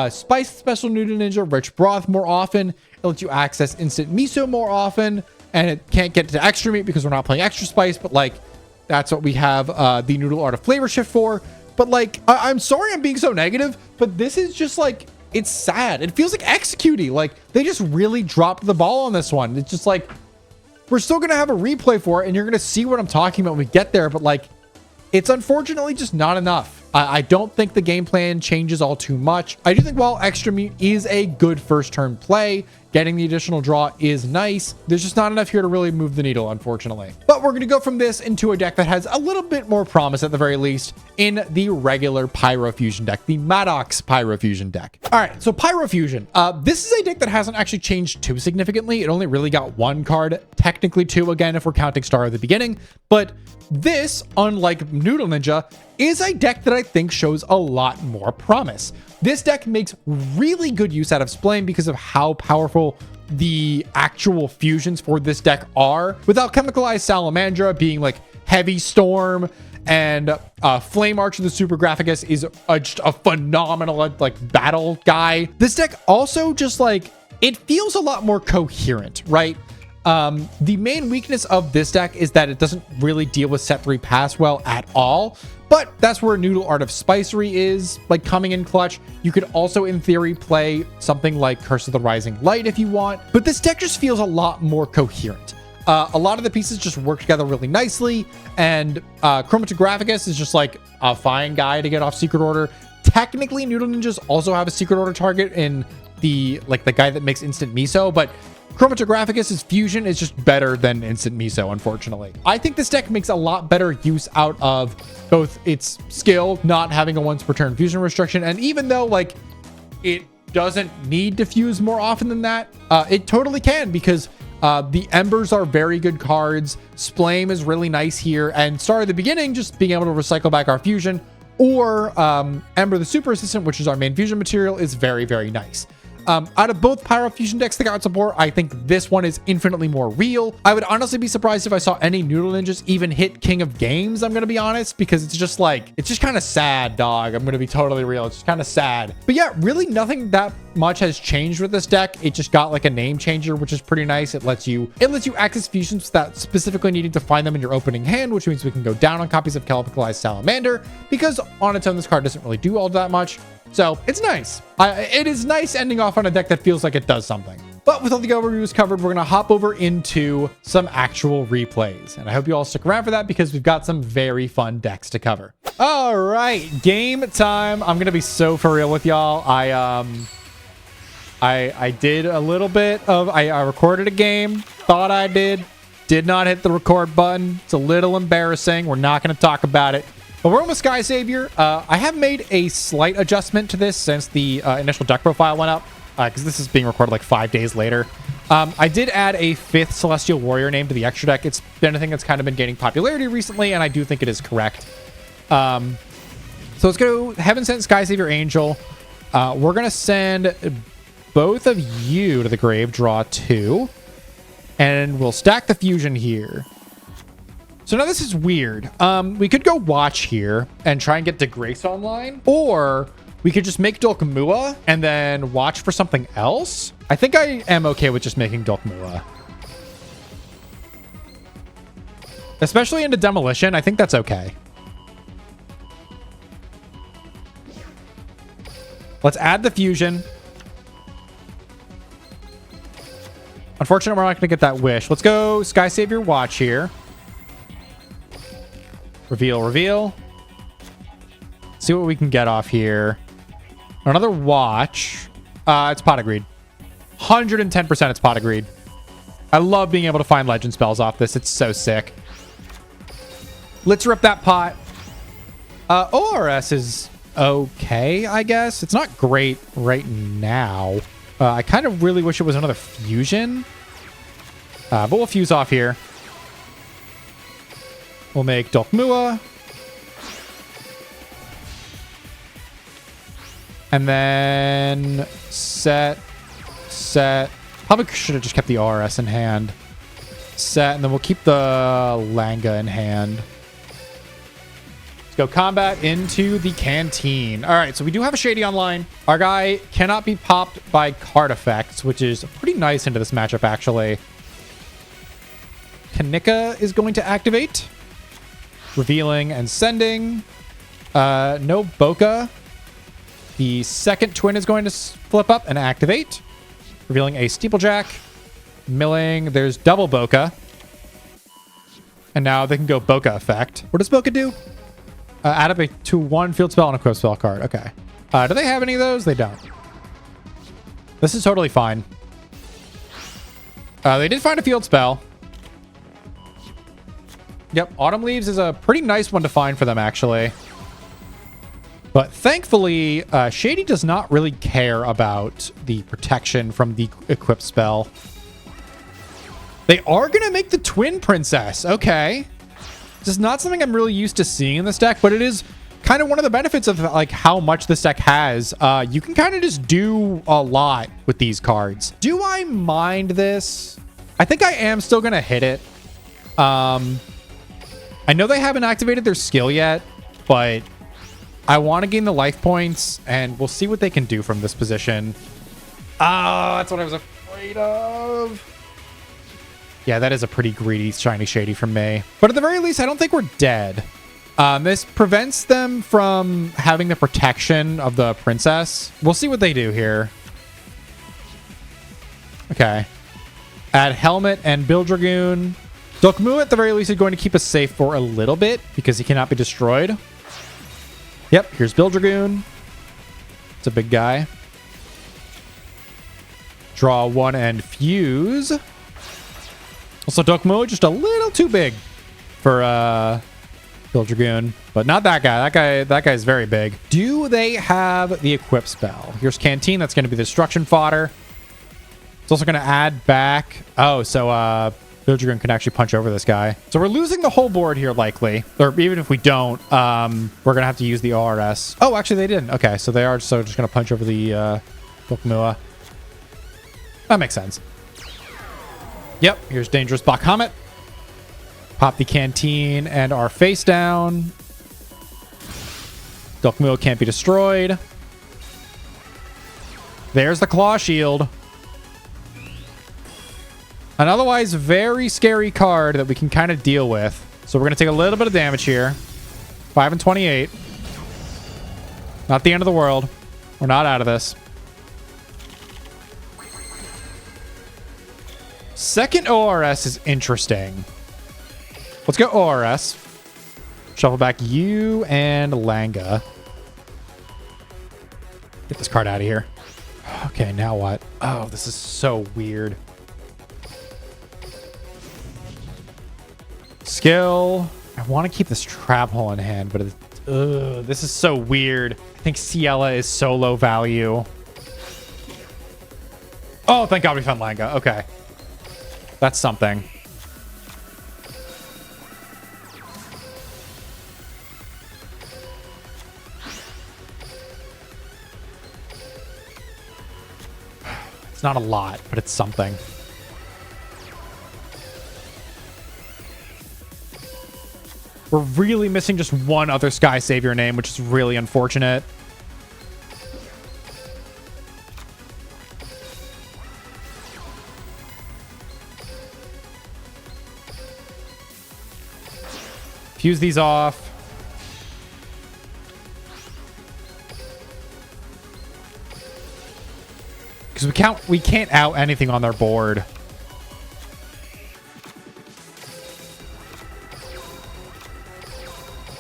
Spice Special Noodle Ninja, Rich Broth more often. It lets you access Instant Miso more often, and it can't get to Extra Meat because we're not playing Extra Spice, but like, that's what we have the Noodle Art of Flavor Shift for. But like, I'm sorry I'm being so negative, but this is just like, it's sad. It feels like executing. Like, they just really dropped the ball on this one. It's just like, we're still going to have a replay for it, and you're going to see what I'm talking about when we get there, but like, it's unfortunately just not enough. I don't think the game plan changes all too much. I do think while Extra Meat is a good first turn play, getting the additional draw is nice. There's just not enough here to really move the needle, unfortunately. But we're going to go from this into a deck that has a little bit more promise at the very least in the regular Pyro Fusion deck, the Maddox Pyro Fusion deck. All right, so Pyro Fusion. This is a deck that hasn't actually changed too significantly. It only really got 1 card, technically 2 again if we're counting Star at the beginning. But this, unlike Noodle Ninja, is a deck that I think shows a lot more promise. This deck makes really good use out of Splame because of how powerful the actual fusions for this deck are. With Alchemicalized Salamandra being like Heavy Storm, and Flame Archer the Super Graphicus is just a phenomenal like battle guy. This deck also just like it feels a lot more coherent, right? The main weakness of this deck is that it doesn't really deal with set 3 pass well at all, but that's where Noodle Art of Spicery is like coming in clutch. You could also in theory play something like Curse of the Rising Light if you want, but this deck just feels a lot more coherent. A lot of the pieces just work together really nicely, and Chromatographicus is just like a fine guy to get off Secret Order. Technically, Noodle Ninjas also have a Secret Order target in the guy that makes instant miso, but Chromatographicus' fusion is just better than instant miso, unfortunately. I think this deck makes a lot better use out of both its skill, not having a once per turn fusion restriction, and even though like it doesn't need to fuse more often than that, it totally can, because the Embers are very good cards. Splame is really nice here, and Star of the Beginning, just being able to recycle back our fusion, or Ember the Super Assistant, which is our main fusion material, is very, very nice. Out of both Pyro Fusion decks that got support, I think this one is infinitely more real. I would honestly be surprised if I saw any Noodle Ninjas even hit King of Games, I'm going to be honest, because it's just like, it's just kind of sad, dog. I'm going to be totally real. It's just kind of sad. But yeah, really nothing that much has changed with this deck. It just got like a name changer, which is pretty nice. It lets you access fusions without specifically needing to find them in your opening hand, which means we can go down on copies of Calipicalized Salamander, because on its own, this card doesn't really do all that much. So it's nice. It is nice ending off on a deck that feels like it does something. But with all the overviews covered, we're going to hop over into some actual replays. And I hope you all stick around for that, because we've got some very fun decks to cover. All right, game time. I'm going to be so for real with y'all. I did a little bit of, I recorded a game, thought I did not hit the record button. It's a little embarrassing. We're not going to talk about it. But we're with Skysavior. I have made a slight adjustment to this since the initial deck profile went up, because this is being recorded like 5 days later. I did add a 5th Celestial Warrior name to the extra deck. It's been a thing that's kind of been gaining popularity recently, and I do think it is correct. So let's go Heaven Sent Skysavior Angel. We're going to send both of you to the grave, draw 2, and we'll stack the fusion here. So now this is weird. We could go watch here and try and get Degrace online, or we could just make Dulkmua and then watch for something else. I think I am okay with just making Dulkmua. Especially into Demolition, I think that's okay. Let's add the fusion. Unfortunately, we're not going to get that wish. Let's go Skysavior Watch here. Reveal, reveal. See what we can get off here. Another watch. It's Pot of Greed. 110% it's Pot of Greed. I love being able to find legend spells off this. It's so sick. Let's rip that pot. ORS is okay, I guess. It's not great right now. I kind of really wish it was another fusion. But we'll fuse off here. We'll make Dulkmua. And then set. Probably should have just kept the ORS in hand. Set, and then we'll keep the Langa in hand. Let's go combat into the canteen. All right, so we do have a Shady online. Our guy cannot be popped by card effects, which is pretty nice into this matchup, actually. Kanika is going to activate. Revealing and sending. No Boca. The second twin is going to flip up and activate. Revealing a Steeplejack. Milling. There's double Boca. And now they can go Boca effect. What does Boca do? Add up to 1 field spell and a equip spell card. Okay. Do they have any of those? They don't. This is totally fine. They did find a field spell. Yep, Autumn Leaves is a pretty nice one to find for them, actually. But thankfully, Shady does not really care about the protection from the equip spell. They are going to make the Twin Princess. Okay. This is not something I'm really used to seeing in this deck, but it is kind of one of the benefits of like how much this deck has. You can kind of just do a lot with these cards. Do I mind this? I think I am still going to hit it. I know they haven't activated their skill yet, but I want to gain the life points, and we'll see what they can do from this position. Oh, that's what I was afraid of. Yeah, that is a pretty greedy shiny shady from me. But at the very least, I don't think we're dead. This prevents them from having the protection of the princess. We'll see what they do here. Okay. Add helmet and Bill Dragoon. Dokmu at the very least is going to keep us safe for a little bit because he cannot be destroyed. Yep, here's Bill Dragoon. It's a big guy. Draw one and fuse. Also, Dokmu just a little too big for Bill Dragoon, but not that guy. That guy's very big. Do they have the equip spell? Here's Canteen. That's going to be the destruction fodder. It's also going to add back. Oh, so Bill Dragoon can actually punch over this guy. So we're losing the whole board here, likely. Or even if we don't, we're going to have to use the ORS. Oh, actually, they didn't. Okay, so they are just going to punch over the Dokmua. That makes sense. Yep, here's Dangerous Bahamut. Pop the Canteen and our face down. Dokmua can't be destroyed. There's the Claw Shield. An otherwise very scary card that we can kind of deal with. So we're going to take a little bit of damage here. 5 and 28. Not the end of the world. We're not out of this. Second ORS is interesting. Let's go ORS. Shuffle back you and Langa. Get this card out of here. Okay, now what? Oh, this is so weird. Skill. I want to keep this trap hole in hand, but this is so weird. I think Ciela is so low value. Oh, thank God we found Langa. Okay. That's something. It's not a lot, but it's something. We're really missing just one other Skysavior name, which is really unfortunate. Fuse these off. Because we can't out anything on their board.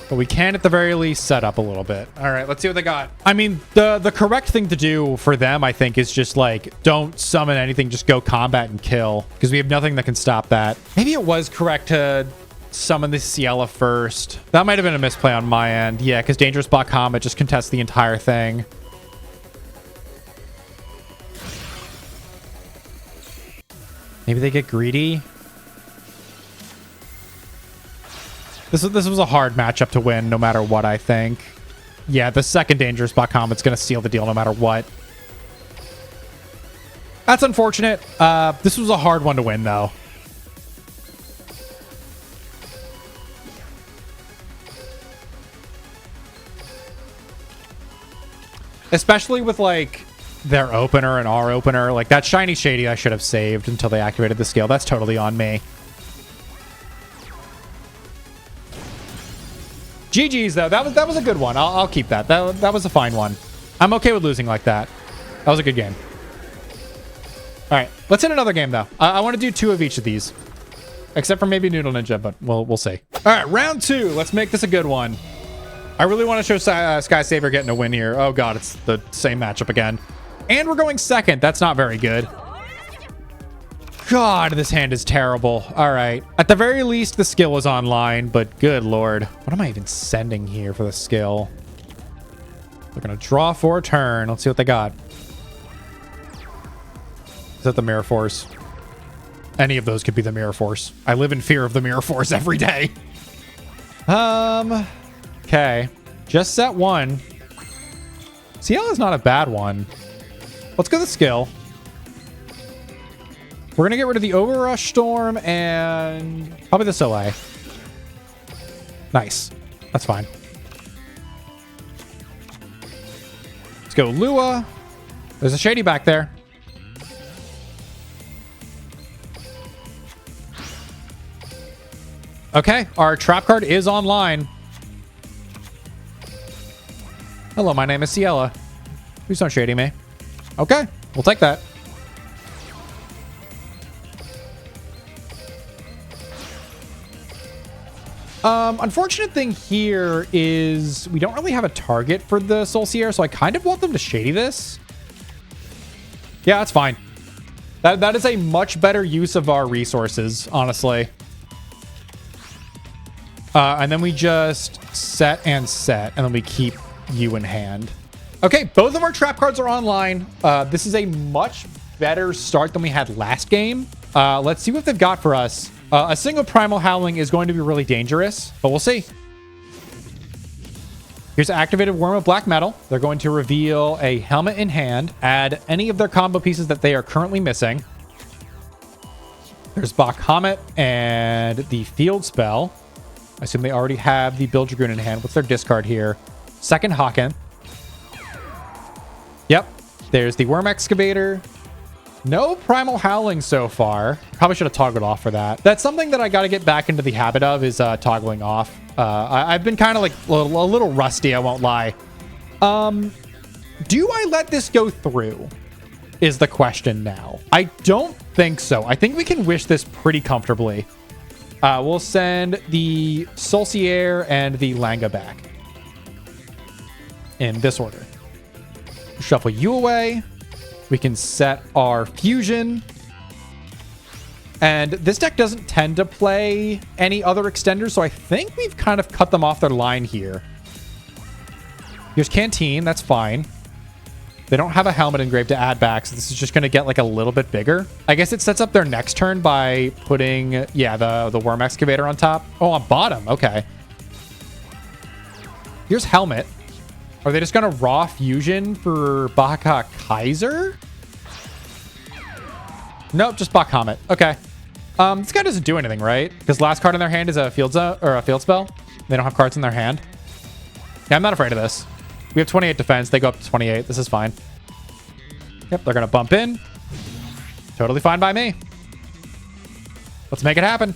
But we can at the very least set up a little bit. All right, let's see what they got. I mean, the correct thing to do for them, I think, is just like, don't summon anything, just go combat and kill. Because we have nothing that can stop that. Maybe it was correct to summon the Ciela first. That might have been a misplay on my end. Yeah, because Dangerous Bahamut just contests the entire thing. Maybe they get greedy. This was a hard matchup to win, no matter what, I think. Yeah, the second Dangerous Bahamut's going to seal the deal no matter what. That's unfortunate. This was a hard one to win, though. Especially with, like, their opener and our opener. Like, that Shiny Shady I should have saved until they activated the skill. That's totally on me. GG's, though. That was a good one. I'll keep that. That was a fine one. I'm okay with losing like that. That was a good game. All right. Let's hit another game, though. I want to do 2 of each of these. Except for maybe Noodle Ninja, but we'll see. All right. Round 2. Let's make this a good one. I really want to show Skysavior getting a win here. Oh, God. It's the same matchup again. And we're going second. That's not very good. God, this hand is terrible. All right. At the very least, the skill was online, but good Lord. What am I even sending here for the skill? They're going to draw for a turn. Let's see what they got. Is that the Mirror Force? Any of those could be the Mirror Force. I live in fear of the Mirror Force every day. Okay. Just set 1. CL is not a bad one. Let's go the skill. We're going to get rid of the Overrush Storm and probably the Soleil. Nice. That's fine. Let's go Lua. There's a Shady back there. Okay, our trap card is online. Hello, my name is Ciela. Please don't shady me. Okay, we'll take that. Unfortunate thing here is we don't really have a target for the Solcier, so I kind of want them to shady this. Yeah, that's fine. That is a much better use of our resources, honestly. And then we just set, and then we keep you in hand. Okay, both of our trap cards are online. This is a much better start than we had last game. Let's see what they've got for us. A single Primal Howling is going to be really dangerous, but we'll see. Here's activated Wyrm of Black Metal. They're going to reveal a helmet in hand, add any of their combo pieces that they are currently missing. There's Bahamut and the Field Spell. I assume they already have the Build Dragoon in hand. What's their discard here? Second Hawken. Yep. There's the Wyrm Excavator. No Primal Howling so far. Probably should have toggled off for that. That's something that I got to get back into the habit of, is toggling off. I've been kind of like a little rusty, I won't lie. Do I let this go through? Is the question now. I don't think so. I think we can wish this pretty comfortably. We'll send the Solcier and the Langa back in this order. Shuffle you away. We can set our fusion. And this deck doesn't tend to play any other extenders, so I think we've kind of cut them off their line here. Here's Canteen, that's fine. They don't have a helmet engraved to add back, so this is just going to get like a little bit bigger. I guess it sets up their next turn by putting, yeah, the Wyrm Excavator on top. Oh, on bottom, okay. Here's Helmet. Are they just going to raw fusion for Baka Kaiser? Nope, just Bahamut. Okay. This guy doesn't do anything, right? Because last card in their hand is a field spell. They don't have cards in their hand. Yeah, I'm not afraid of this. We have 28 defense. They go up to 28. This is fine. Yep, they're going to bump in. Totally fine by me. Let's make it happen.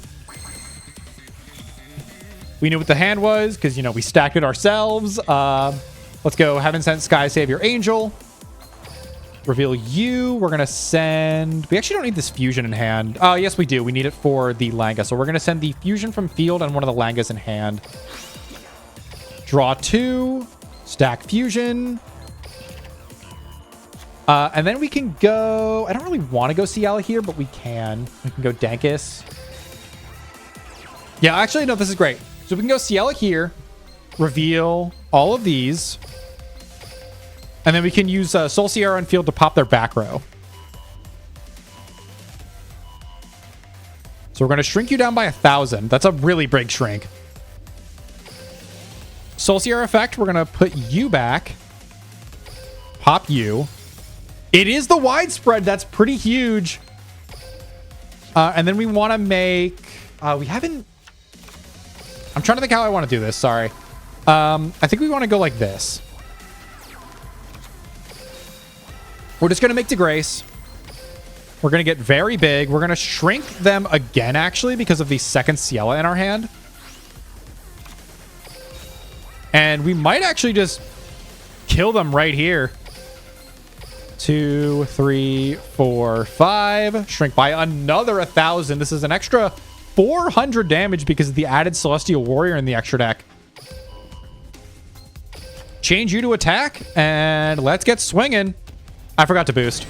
We knew what the hand was because, you know, we stacked it ourselves. Let's go Heaven Sent Skysavior Angel. Reveal you. We're going to send... We actually don't need this fusion in hand. Oh, yes, we do. We need it for the Langa. So we're going to send the fusion from field and one of the Langas in hand. Draw 2. Stack fusion. And then we can go... I don't really want to go Ciela here, but we can. We can go Dankus. Yeah, actually, no, this is great. So we can go Ciela here. Reveal all of these. And then we can use Solcier on field to pop their back row. So we're going to shrink you down by 1,000. That's a really big shrink. Solcier effect, we're going to put you back. Pop you. It is the widespread. That's pretty huge. And then we want to make... we haven't... I'm trying to think how I want to do this. Sorry. I think we want to go like this. We're just going to make Degrace. We're going to get very big. We're going to shrink them again, actually, because of the second Ciela in our hand. And we might actually just kill them right here. 2, 3, 4, 5. Shrink by another 1,000. This is an extra 400 damage because of the added Celestial Warrior in the extra deck. Change you to attack, and let's get swinging. I forgot to boost.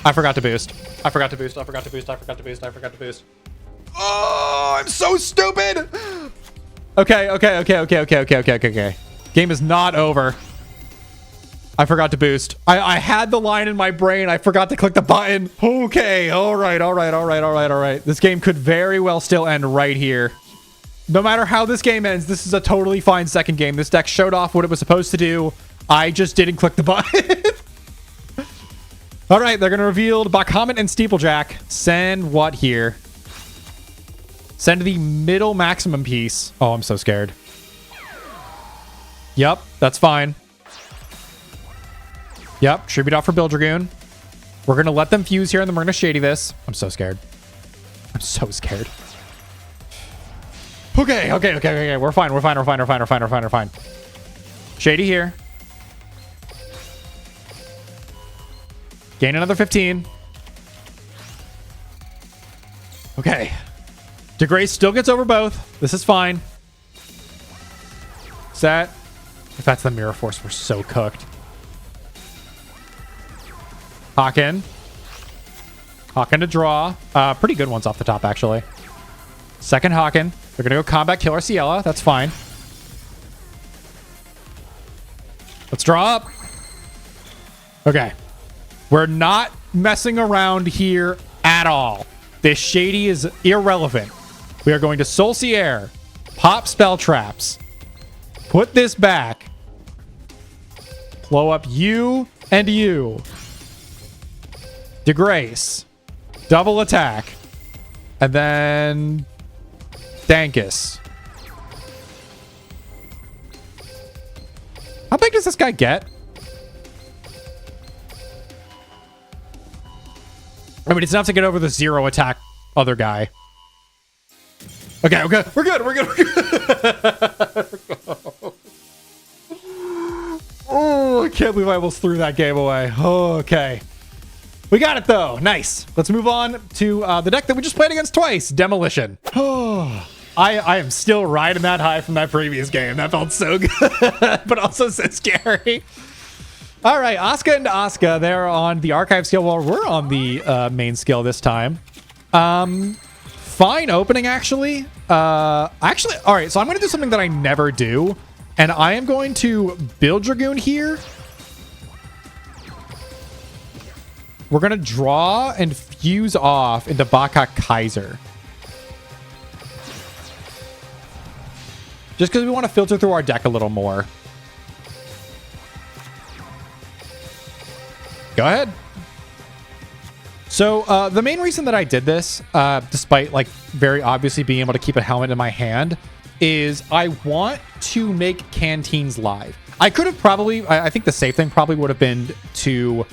I forgot to boost. I forgot to boost. I forgot to boost. I forgot to boost. I forgot to boost. Oh, I'm so stupid. Okay. Game is not over. I forgot to boost. I had the line in my brain. I forgot to click the button. Okay. All right. This game could very well still end right here. No matter how this game ends, this is a totally fine second game. This deck showed off what it was supposed to do. I just didn't click the button. All right, they're going to reveal Bahamut and Steeplejack. Send what here? Send the middle maximum piece. Oh, I'm so scared. Yep, that's fine. Yep, tribute off for Build Dragoon. We're going to let them fuse here, and then we're going to shady this. I'm so scared. I'm so scared. Okay. We're fine. Shady here. Gain another 15. Okay. DeGray still gets over both. This is fine. Set. If that's the Mirror Force, we're so cooked. Hawken. Hawken to draw. Pretty good ones off the top, actually. Second Hawken. They're going to go combat kill our Ciela. That's fine. Let's draw up. Okay. We're not messing around here at all. This Shady is irrelevant. We are going to Soul Sierra. Pop spell traps. Put this back. Blow up you and you. Degrace. Double attack. And then Dankus. How big does this guy get? I mean, it's enough to get over the 0 attack other guy. Okay. We're good. Oh, I can't believe I almost threw that game away. Okay. We got it, though. Nice. Let's move on to the deck that we just played against twice. Demolition. Oh, I am still riding that high from that previous game. That felt so good, but also so scary. All right, Asuka and Asuka, they're on the archive skill while we're on the main skill this time. Fine opening, actually. All right, so I'm going to do something that I never do, and I am going to build Dragoon here. We're going to draw and fuse off into Baka Kaiser. Just because we want to filter through our deck a little more. Go ahead. So the main reason that I did this, despite like very obviously being able to keep a helmet in my hand, is I want to make canteens live. I could have probably, I think the safe thing probably would have been to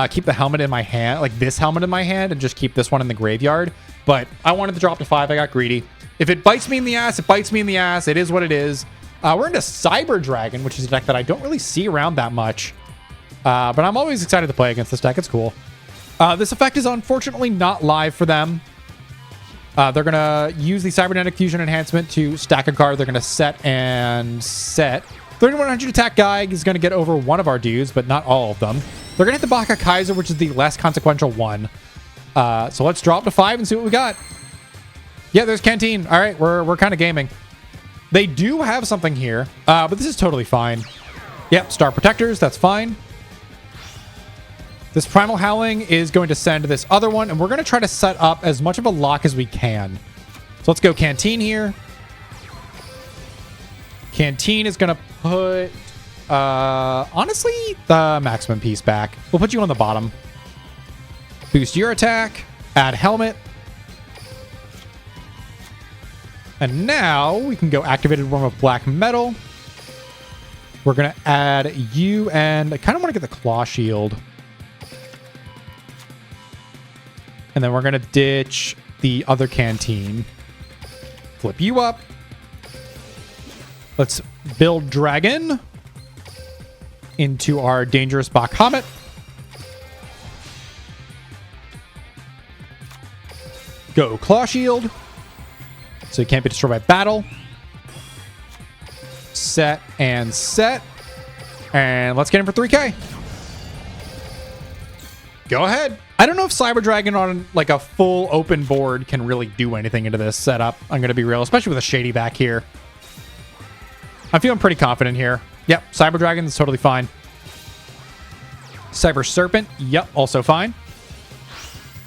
keep the helmet in my hand, like this helmet in my hand, and just keep this one in the graveyard. But I wanted to drop to 5. I got greedy. If it bites me in the ass, it bites me in the ass. It is what it is. We're into Cyber Dragon, which is a deck that I don't really see around that much. But I'm always excited to play against this deck. It's cool. This effect is unfortunately not live for them. They're going to use the Cybernetic Fusion enhancement to stack a card. They're going to set and set. 3100 attack guy is going to get over one of our dudes, but not all of them. They're going to hit the Baka Kaiser, which is the less consequential one. So let's drop to 5 and see what we got. Yeah, there's Canteen. All right, we're kind of gaming. They do have something here, but this is totally fine. Yep, Star Protectors. That's fine. This Primal Howling is going to send this other one, and we're going to try to set up as much of a lock as we can. So let's go Canteen here. Canteen is going to put, honestly, the maximum piece back. We'll put you on the bottom. Boost your attack. Add helmet. And now we can go Activated Worm of Black Metal. We're going to add you, and I kind of want to get the Claw Shield. And then we're going to ditch the other Canteen. Flip you up. Let's build Dragon into our Dangerous Bahamut. Go Claw Shield. So it can't be destroyed by battle. Set and set. And let's get him for 3K. Go ahead. I don't know if Cyber Dragon on like a full open board can really do anything into this setup. I'm going to be real, especially with a Shady back here. I'm feeling pretty confident here. Yep, Cyber Dragon is totally fine. Cyber Serpent, yep, also fine.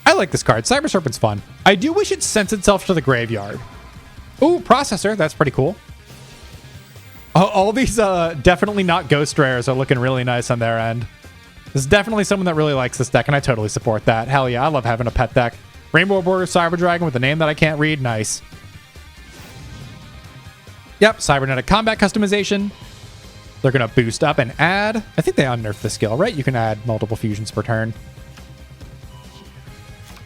I like this card. Cyber Serpent's fun. I do wish it sent itself to the graveyard. Ooh, Processor, that's pretty cool. All these definitely not Ghost Rares are looking really nice on their end. This is definitely someone that really likes this deck, and I totally support that. Hell yeah, I love having a pet deck. Rainbow Border Cyber Dragon with a name that I can't read. Nice. Yep, Cybernetic Combat Customization. They're going to boost up and add. I think they unnerfed the skill, right? You can add multiple fusions per turn.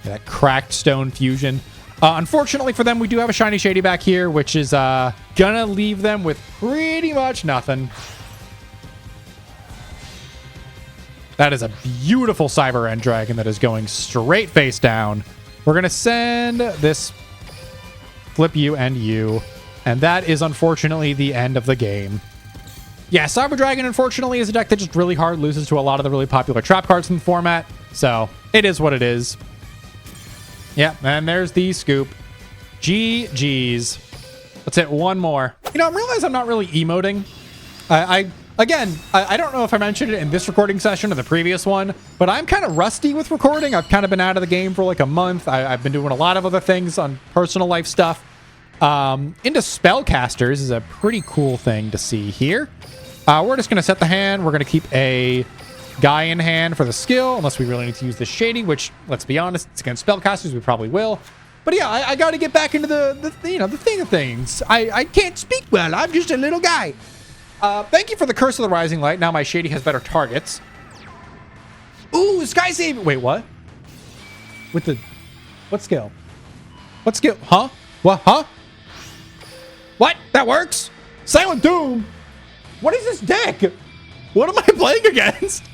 Yeah, that Cracked Stone Fusion. Unfortunately for them, we do have a shiny Shady back here, which is gonna leave them with pretty much nothing. That is a beautiful Cyber End Dragon that is going straight face down. We're gonna send this flip you and you, and that is unfortunately the end of the game. Yeah, Cyber Dragon, unfortunately, is a deck that just really hard loses to a lot of the really popular trap cards in the format. So, it is what it is. Yeah, and there's the scoop. GG's. Let's hit one more. You know, I realize I'm not really emoting. Again, I don't know if I mentioned it in this recording session or the previous one, but I'm kind of rusty with recording. I've kind of been out of the game for like a month. I've been doing a lot of other things on personal life stuff. Into Spellcasters is a pretty cool thing to see here. We're just going to set the hand. We're going to keep a guy in hand for the skill, unless we really need to use this Shady, which, let's be honest, it's against Spellcasters. We probably will. But yeah, I got to get back into the thing of things. I can't speak well. I'm just a little guy. Thank you for the Curse of the Rising Light. Now my Shady has better targets. Ooh, Skysavior. Wait, what? With the... What skill? What skill? Huh? What? Huh? What? That works? Silent Doom? What is this deck? What am I playing against?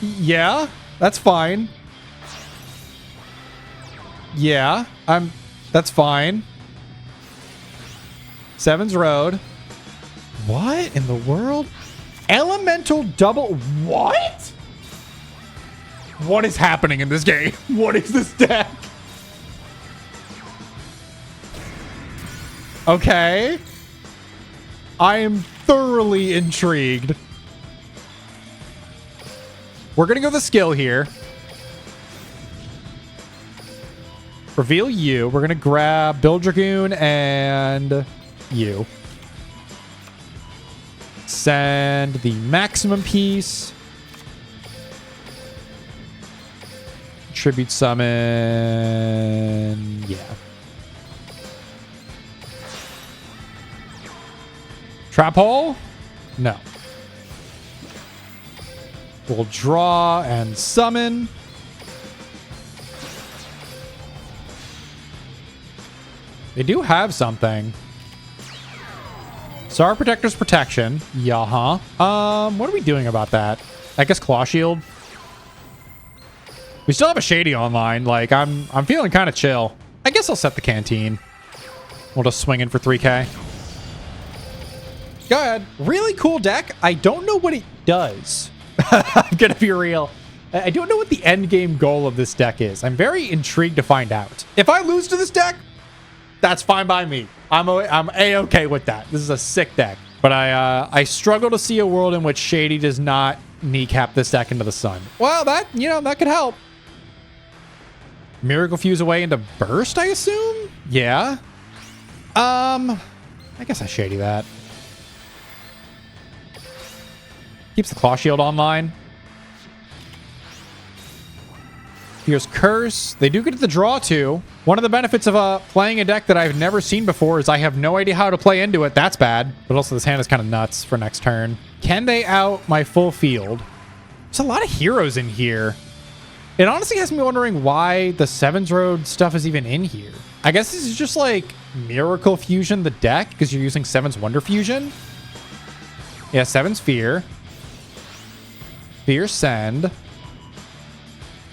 Yeah, that's fine. Yeah, that's fine. Seven's Road. What in the world? Elemental double. What? What is happening in this game? What is this deck? Okay. I am thoroughly intrigued. We're going to go the skill here. Reveal you. We're going to grab Build Dragoon and you. Send the maximum piece. Tribute summon. Yeah. Trap hole? No. We'll draw and summon. They do have something. Star Protector's Protection. Yeah, what are we doing about that? I guess Claw Shield. We still have a Shady online. Like, I'm feeling kind of chill. I guess I'll set the Canteen. We'll just swing in for 3K. Go ahead. Really cool deck. I don't know what it does. I'm gonna be real. I don't know what the end game goal of this deck is. I'm very intrigued to find out. If I lose to this deck, that's fine by me. I'm A-okay with that. This is a sick deck. But I struggle to see a world in which Shady does not kneecap this deck into the sun. Well, that could help. Miracle Fuse away into Burst, I assume? Yeah. I guess I Shady that. Keeps the Claw Shield online. Here's Curse. They do get the draw too. One of the benefits of playing a deck that I've never seen before is I have no idea how to play into it. That's bad. But also this hand is kind of nuts for next turn. Can they out my full field? There's a lot of heroes in here. It honestly has me wondering why the Seven's Road stuff is even in here. I guess this is just like Miracle Fusion the deck because you're using Seven's Wonder Fusion. Yeah, Seven's Fear. Fear Send.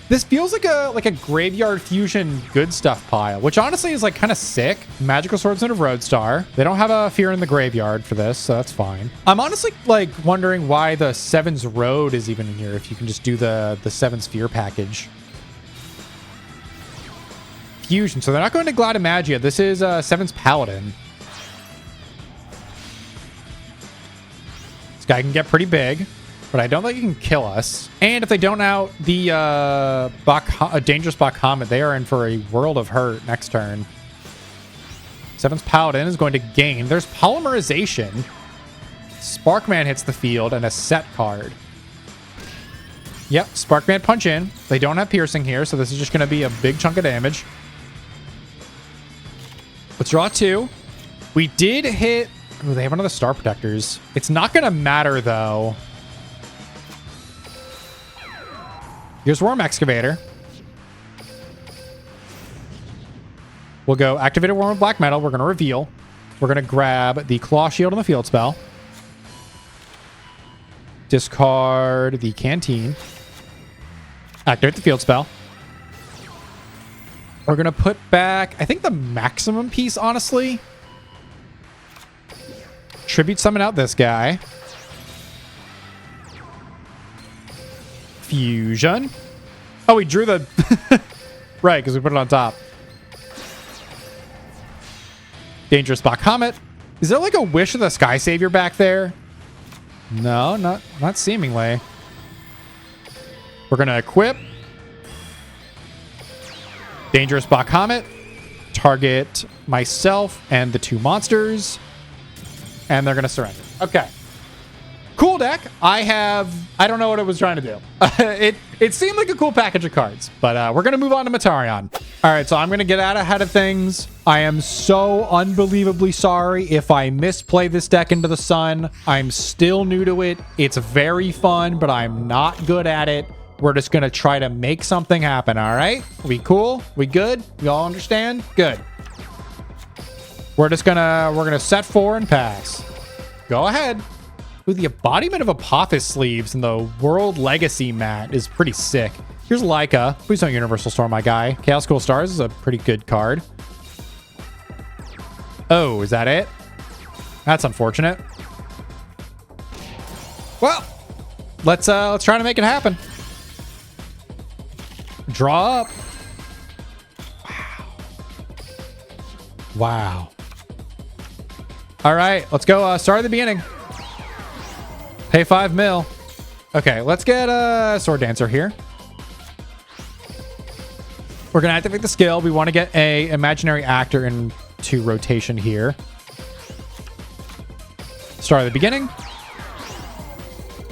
This feels like a Graveyard Fusion good stuff pile, which honestly is like kind of sick. Magical Swordsman of Roadstar. They don't have a Fear in the Graveyard for this, so that's fine. I'm honestly like wondering why the Seven's Road is even in here if you can just do the Seven's Fear package. Fusion. So they're not going to Gladimagia. This is Seven's Paladin. This guy can get pretty big. But I don't think he can kill us. And if they don't out the Dangerous Bakhommet, they are in for a world of hurt next turn. Seven's Paladin is going to gain. There's Polymerization. Sparkman hits the field and a set card. Yep, Sparkman punch in. They don't have piercing here, so this is just going to be a big chunk of damage. Let's draw 2. We did hit... Ooh, they have another Star Protectors. It's not going to matter, though. Here's Wyrm Excavator. We'll go activated Wyrm with black metal. We're going to reveal. We're going to grab the claw shield on the field spell. Discard the canteen. Activate the field spell. We're going to put back, I think, the maximum piece, honestly. Tribute summon out this guy. Fusion. Oh, we drew the... right, because we put it on top. Dangerous Spot Comet. Is there like a Wish of the Skysavior back there? No, not seemingly. We're going to equip. Dangerous Spot Comet. Target myself and the 2 monsters. And they're going to surrender. Okay. Cool deck. I don't know what it was trying to do. It seemed like a cool package of cards, but we're going to move on to Metarion. All right, so I'm going to get out ahead of things. I am so unbelievably sorry if I misplay this deck into the sun. I'm still new to it. It's very fun, but I'm not good at it. We're just going to try to make something happen, all right? We cool? We good? We all understand? Good. We're going to set 4 and pass. Go ahead. Ooh, the embodiment of Apophis sleeves in the World Legacy mat is pretty sick. Here's Leica. Please don't Universal Storm, my guy. Chaos Cool Stars is a pretty good card. Oh, is that it? That's unfortunate. Well, let's try to make it happen. Draw up. Wow. All right, let's go. Start at the beginning. Pay 5 mil. Okay, let's get a Sword Dancer here. We're going to activate the skill. We want to get a imaginary actor into rotation here. Start at the beginning.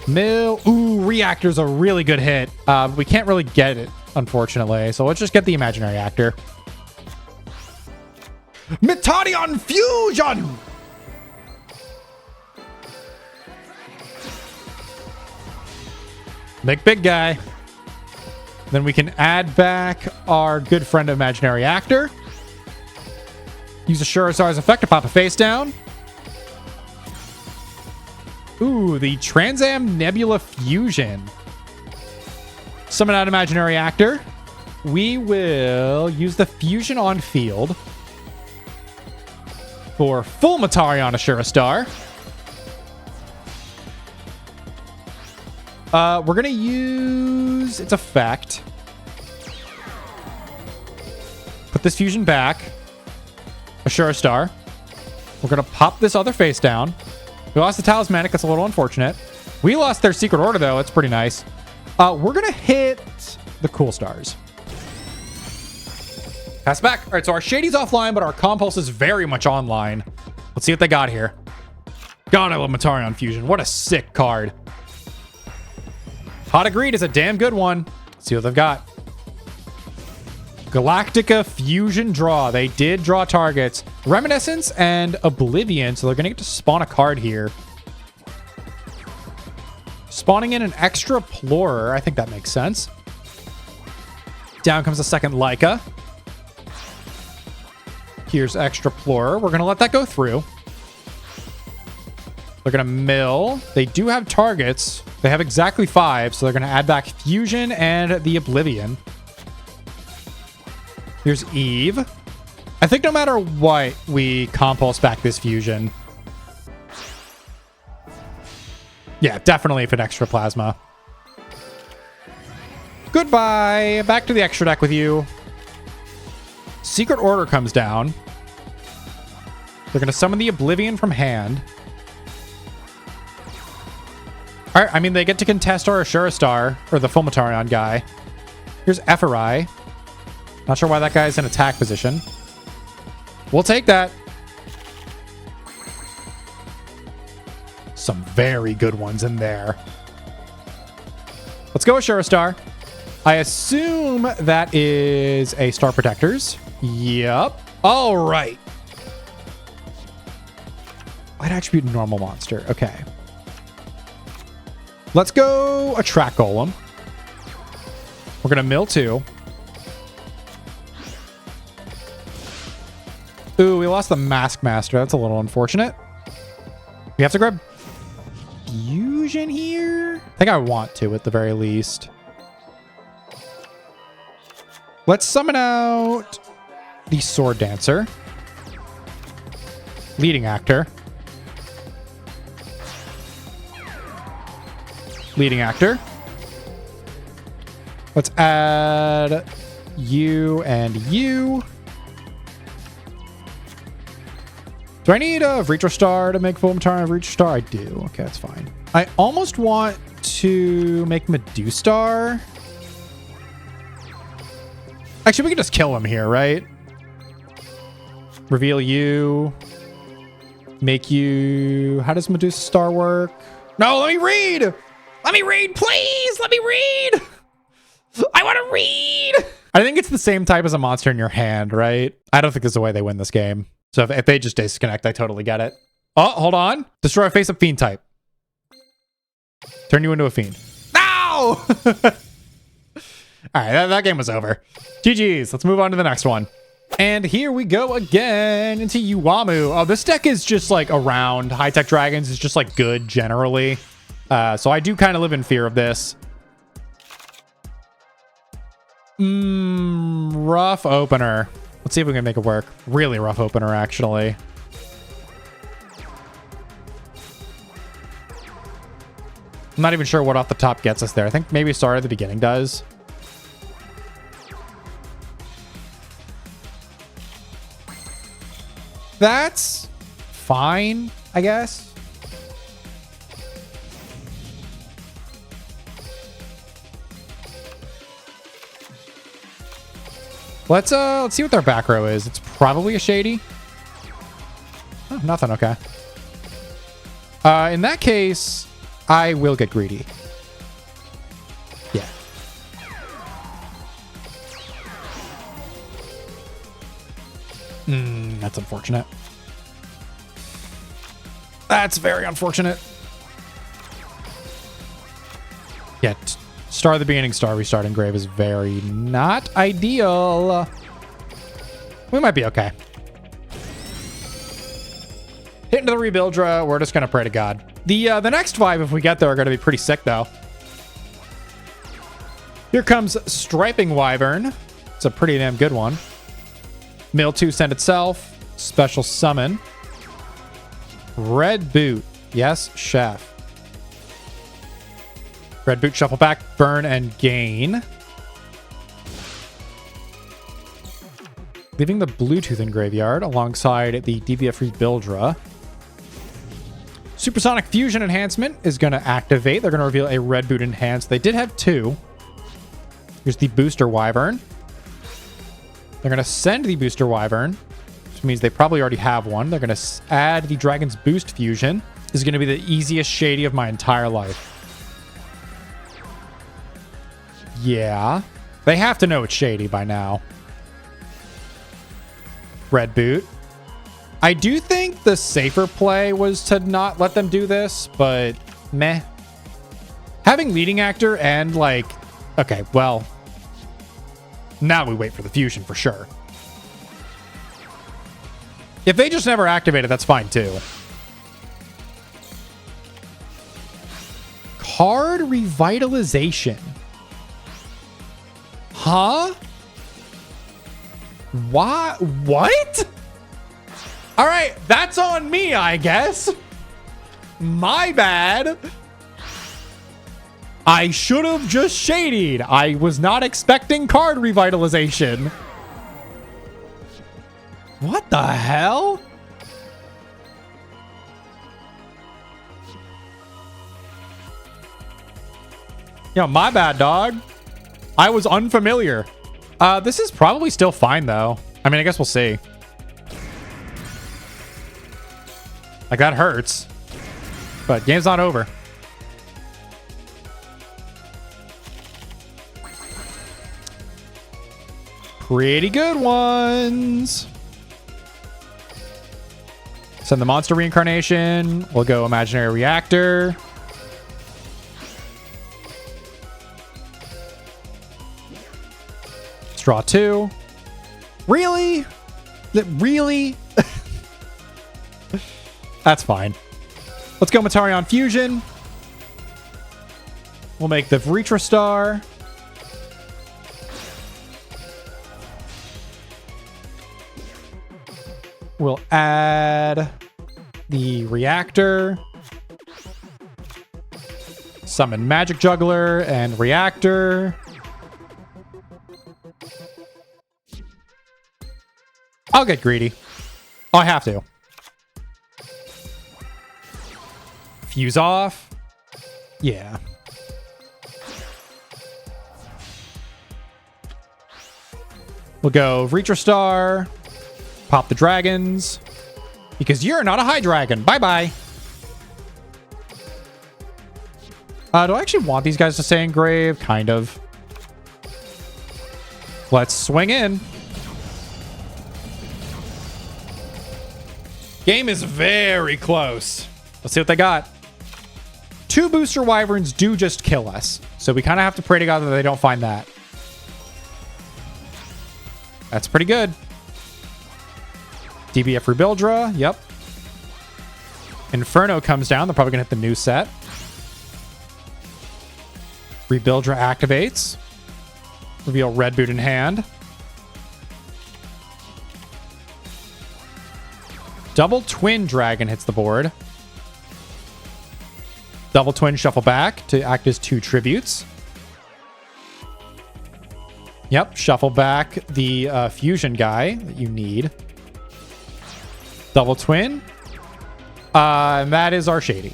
Mill. Ooh, Reactor's a really good hit. We can't really get it, unfortunately. So let's just get the imaginary actor. Metarion Fusion! Make big guy. Then we can add back our good friend imaginary actor. Use a Shurazar's effect to pop a face down. Ooh, the Transam Nebula Fusion. Summon out imaginary actor. We will use the fusion on field for full Metarion Ashura Star. We're going to use its effect. Put this fusion back. Ashura Star. We're going to pop this other face down. We lost the Talismanic. That's a little unfortunate. We lost their Secret Order, though. It's pretty nice. We're going to hit the Cool Stars. Pass back. All right, so our Shady's offline, but our Compulse is very much online. Let's see what they got here. God, I love Metarion Fusion. What a sick card. Hot Agreed is a damn good one. Let's see what they've got. Galactica Fusion Draw. They did draw targets. Reminiscence and Oblivion, so they're going to get to spawn a card here. Spawning in an extra Plorer. I think that makes sense. Down comes the second Leica. Here's extra Plorer. We're going to let that go through. They're going to mill. They do have targets. They have exactly 5, so they're going to add back Fusion and the Oblivion. Here's Eve. I think no matter what, we Compulse back this Fusion. Yeah, definitely if an extra Plasma. Goodbye. Back to the extra deck with you. Secret Order comes down. They're going to summon the Oblivion from hand. All right, I mean, they get to contest our Ashura Star, or the full Metarion guy. Here's Epherai. Not sure why that guy's in attack position. We'll take that. Some very good ones in there. Let's go Ashura Star. I assume that is a Star Protectors. Yep. All right. Light attribute normal monster. Okay. Let's go Attract Golem. We're going to mill 2. Ooh, we lost the Mask Master. That's a little unfortunate. We have to grab Fusion here. I think I want to at the very least. Let's summon out the Sword Dancer. Leading Actor. Leading Actor. Let's add you and you. Do I need a Reacher Star to make full Metarion of Reacher Star? I do. Okay, that's fine. I almost want to make Medustar. Actually, we can just kill him here, right? Reveal you. Make you... How does Medusa Star work? No, let me read! Let me read, please! Let me read! I want to read! I think it's the same type as a monster in your hand, right? I don't think there's a way they win this game. So if they just disconnect, I totally get it. Oh, hold on. Destroy a face-up fiend type. Turn you into a fiend. No! All right, that game was over. GG's. Let's move on to the next one. And here we go again into Uamu. Oh, this deck is just like around. High-Tech Dragons is just like good generally. So I do kind of live in fear of this. Rough opener. Let's see if we can make it work. Really rough opener, actually. I'm not even sure what off the top gets us there. I think maybe Star at the beginning does. That's fine, I guess. Let's see what their back row is. It's probably a Shady. Oh, nothing. Okay. In that case, I will get greedy. Yeah. That's unfortunate. That's very unfortunate. Yeah. Star at the beginning, Star restart engrave is very not ideal. We might be okay. Hit into the rebuild draw. We're just gonna pray to God. The next 5, if we get there, are gonna be pretty sick though. Here comes Striping Wyvern. It's a pretty damn good one. Mill 2 send itself. Special summon. Red Boot. Yes, chef. Red Boot, shuffle back, burn, and gain. Leaving the Bluetooth in graveyard alongside the DBF Rebuildra. Supersonic Fusion Enhancement is going to activate. They're going to reveal a Red Boot Enhance. They did have 2. Here's the Booster Wyvern. They're going to send the Booster Wyvern, which means they probably already have one. They're going to add the Dragon's Boost Fusion. This is going to be the easiest Shady of my entire life. Yeah. They have to know it's Shady by now. Red Boot. I do think the safer play was to not let them do this, but meh. Having Leading Actor and like... Okay, well... Now we wait for the fusion for sure. If they just never activate it, that's fine too. Card Revitalization. Huh? Why? What? All right, that's on me, I guess. My bad. I should have just shadied. I was not expecting card revitalization. What the hell? Yo, my bad, dog. I was unfamiliar. This is probably still fine, though. I mean, I guess we'll see. Like, that hurts. But game's not over. Pretty good ones. Send the monster reincarnation. We'll go imaginary reactor. Draw 2. Really? Really? That's fine. Let's go Metarion Fusion. We'll make the Vritra Star. We'll add the Reactor. Summon Magic Juggler and Reactor. I'll get greedy. Oh, I have to. Fuse off. Yeah. We'll go Vritra Star. Pop the dragons. Because you're not a high dragon. Bye-bye. Do I actually want these guys to stay engraved? Kind of. Let's swing in. Game is very close. Let's see what they got. 2 booster wyverns do just kill us. So we kind of have to pray to God that they don't find that. That's pretty good. DBF Rebuildra. Yep. Inferno comes down. They're probably going to hit the new set. Rebuildra activates. Reveal Red Boot in hand. Double Twin Dragon hits the board. Double Twin Shuffle back to act as 2 tributes. Yep, shuffle back the fusion guy that you need. Double Twin. And that is our Shady.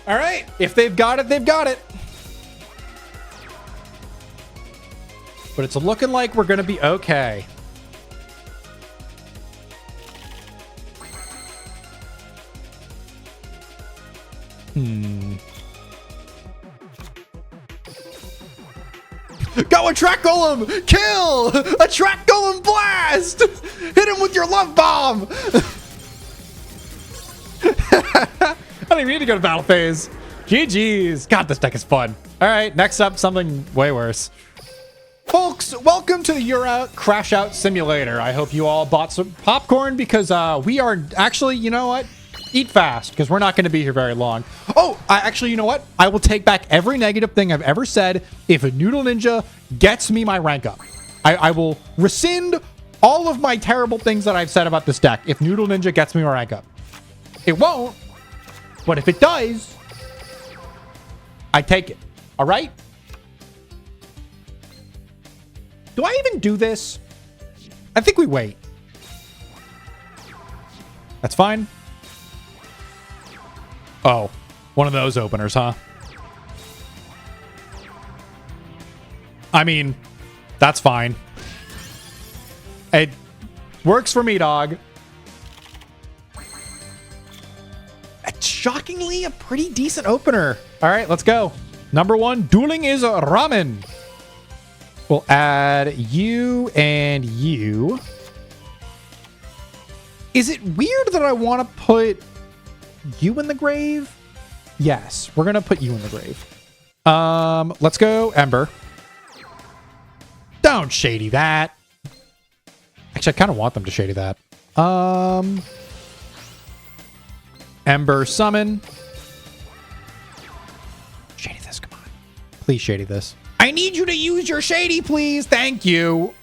All right. If they've got it, they've got it. But it's looking like we're going to be okay. Go Attract Golem! Kill! Attract Golem Blast! Hit him with your love bomb! I don't even need to go to battle phase. GG's. God, this deck is fun. All right, next up, something way worse. Folks, welcome to the Yura Crash Out Simulator. I hope you all bought some popcorn because we are actually, you know what? Eat fast because we're not going to be here very long. Oh, actually, you know what? I will take back every negative thing I've ever said if a Noodle Ninja gets me my rank up. I will rescind all of my terrible things that I've said about this deck if Noodle Ninja gets me my rank up. It won't, but if it does, I take it. All right? Do I even do this? I think we wait. That's fine. Oh, one of those openers, huh? I mean, that's fine. It works for me, dog. It's shockingly a pretty decent opener. All right, let's go. Number 1, Dueling is Ramen. We'll add you and you. Is it weird that I want to put you in the grave? Yes, we're going to put you in the grave. Let's go Ember. Don't Shady that. Actually, I kind of want them to Shady that. Ember Summon. Shady this, come on. Please Shady this. I need you to use your Shady, please. Thank you.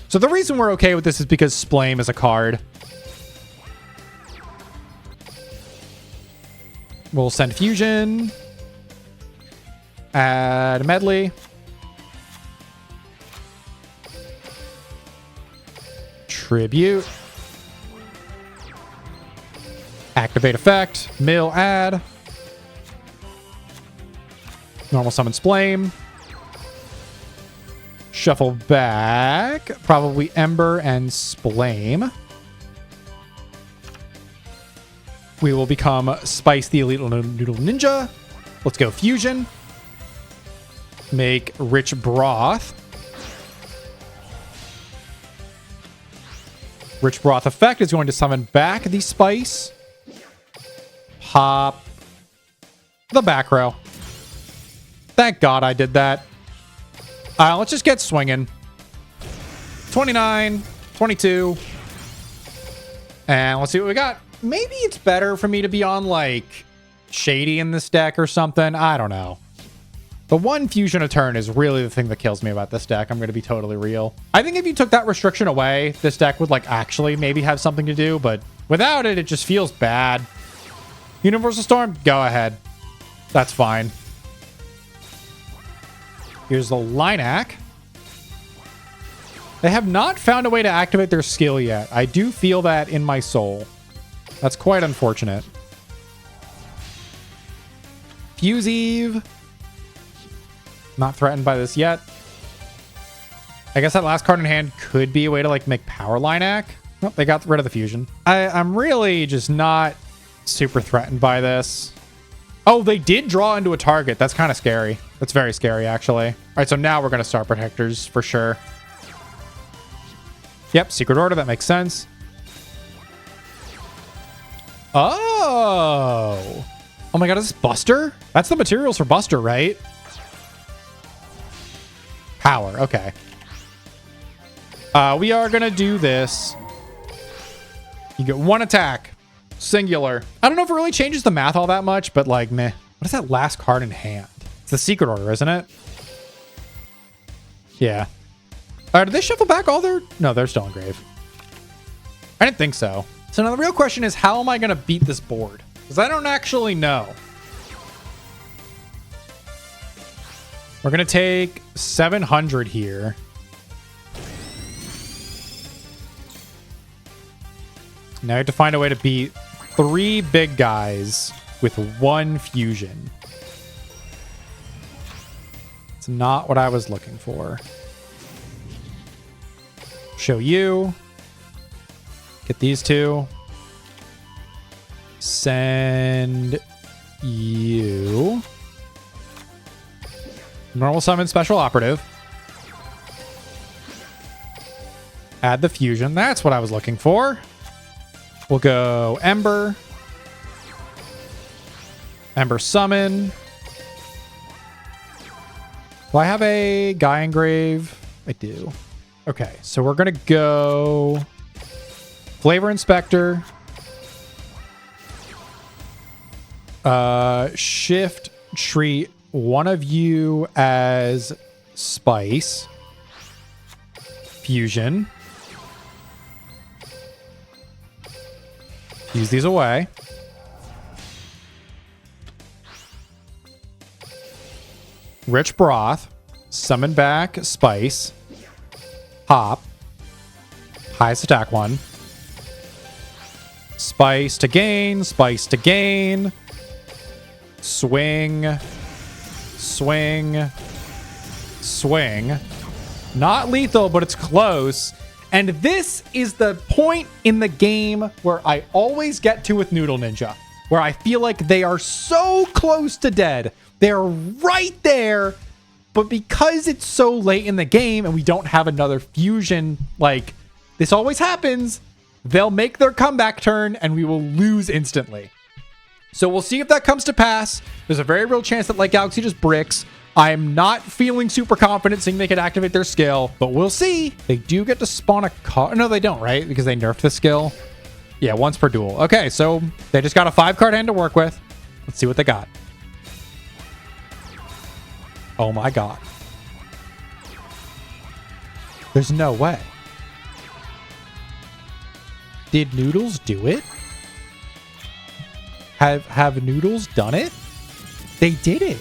So the reason we're okay with this is because Splame is a card. We'll send Fusion. Add Medley. Tribute. Activate effect. Mill add. Normal summon Splame. Shuffle back. Probably Ember and Splame. We will become Spice the Elite Noodle Ninja. Let's go Fusion. Make Rich Broth. Rich Broth effect is going to summon back the Spice. Pop the back row. Thank God I did that. Let's just get swinging. 29, 22. And let's see what we got. Maybe it's better for me to be on, like, Shady in this deck or something. I don't know. The one fusion a turn is really the thing that kills me about this deck. I'm going to be totally real. I think if you took that restriction away, this deck would, like, actually maybe have something to do. But without it, it just feels bad. Universal Storm, go ahead. That's fine. Here's the Linak. They have not found a way to activate their skill yet. I do feel that in my soul. That's quite unfortunate. Fuse Eve. Not threatened by this yet. I guess that last card in hand could be a way to, like, make power Linak. Nope, they got rid of the fusion. I'm really just not super threatened by this. Oh, they did draw into a target. That's kind of scary. That's very scary, actually. All right, so now we're going to start protectors for sure. Yep, Secret Order. That makes sense. Oh. Oh my god, is this Buster? That's the materials for Buster, right? Power. Okay. We are going to do this. You get one attack. Singular. I don't know if it really changes the math all that much, but, like, meh. What is that last card in hand? It's the Secret Order, isn't it? Yeah. Did they shuffle back all their... No, they're still in grave. I didn't think so. So now the real question is, how am I going to beat this board? Because I don't actually know. We're going to take 700 here. Now I have to find a way to beat 3 big guys with 1 fusion. It's not what I was looking for. Show you. Get these 2. Send you. Normal summon special operative. Add the fusion. That's what I was looking for. We'll go Ember. Ember summon. Do I have a guy engrave? I do. Okay, so we're going to go Flavor Inspector. Shift treat one of you as Spice. Fusion. Use these away. Rich Broth. Summon back Spice. Hop. Highest attack 1. Spice to gain. Spice to gain. Swing. Swing. Swing. Not lethal, but it's close. And this is the point in the game where I always get to with Noodle Ninja, where I feel like they are so close to dead. They're right there, but because it's so late in the game and we don't have another fusion, like, this always happens, they'll make their comeback turn and we will lose instantly. So we'll see if that comes to pass. There's a very real chance that Light Galaxy just bricks. I'm not feeling super confident seeing they could activate their skill, but we'll see. They do get to spawn a card. No, they don't, right? Because they nerfed the skill. Yeah, once per duel. Okay, so they just got a 5-card hand to work with. Let's see what they got. Oh my god. There's no way. Did Noodles do it? Have Noodles done it? They did it.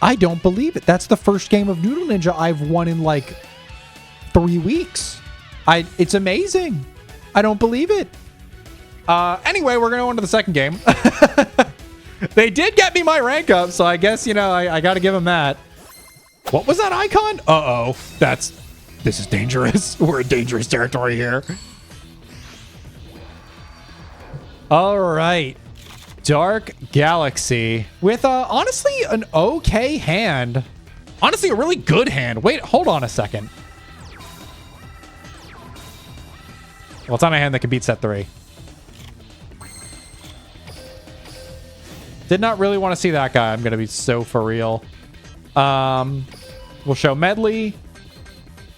I don't believe it. That's the first game of Noodle Ninja I've won in like 3 weeks. It's amazing. I don't believe it. Anyway, we're going to go into the second game. They did get me my rank up, so I guess, you know, I got to give them that. What was that icon? Uh-oh. This is dangerous. We're in dangerous territory here. All right. Dark Galaxy with, honestly, an okay hand. Honestly, a really good hand. Wait, hold on a second. Well, it's on a hand that can beat set 3. Did not really want to see that guy. I'm going to be so for real. We'll show Medley.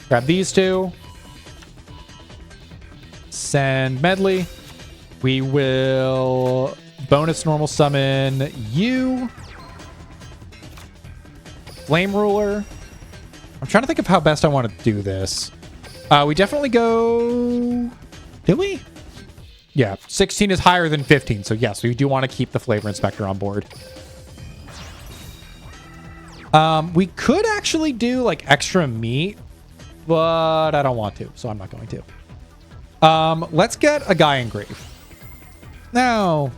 Grab these two. Send Medley. We will bonus normal summon you. Flame Ruler. I'm trying to think of how best I want to do this. We definitely go... Did we? Yeah, 16 is higher than 15. So yes, we do want to keep the Flavor Inspector on board. We could actually do like extra meat, but I don't want to, so I'm not going to. Let's get a guy engrave. No.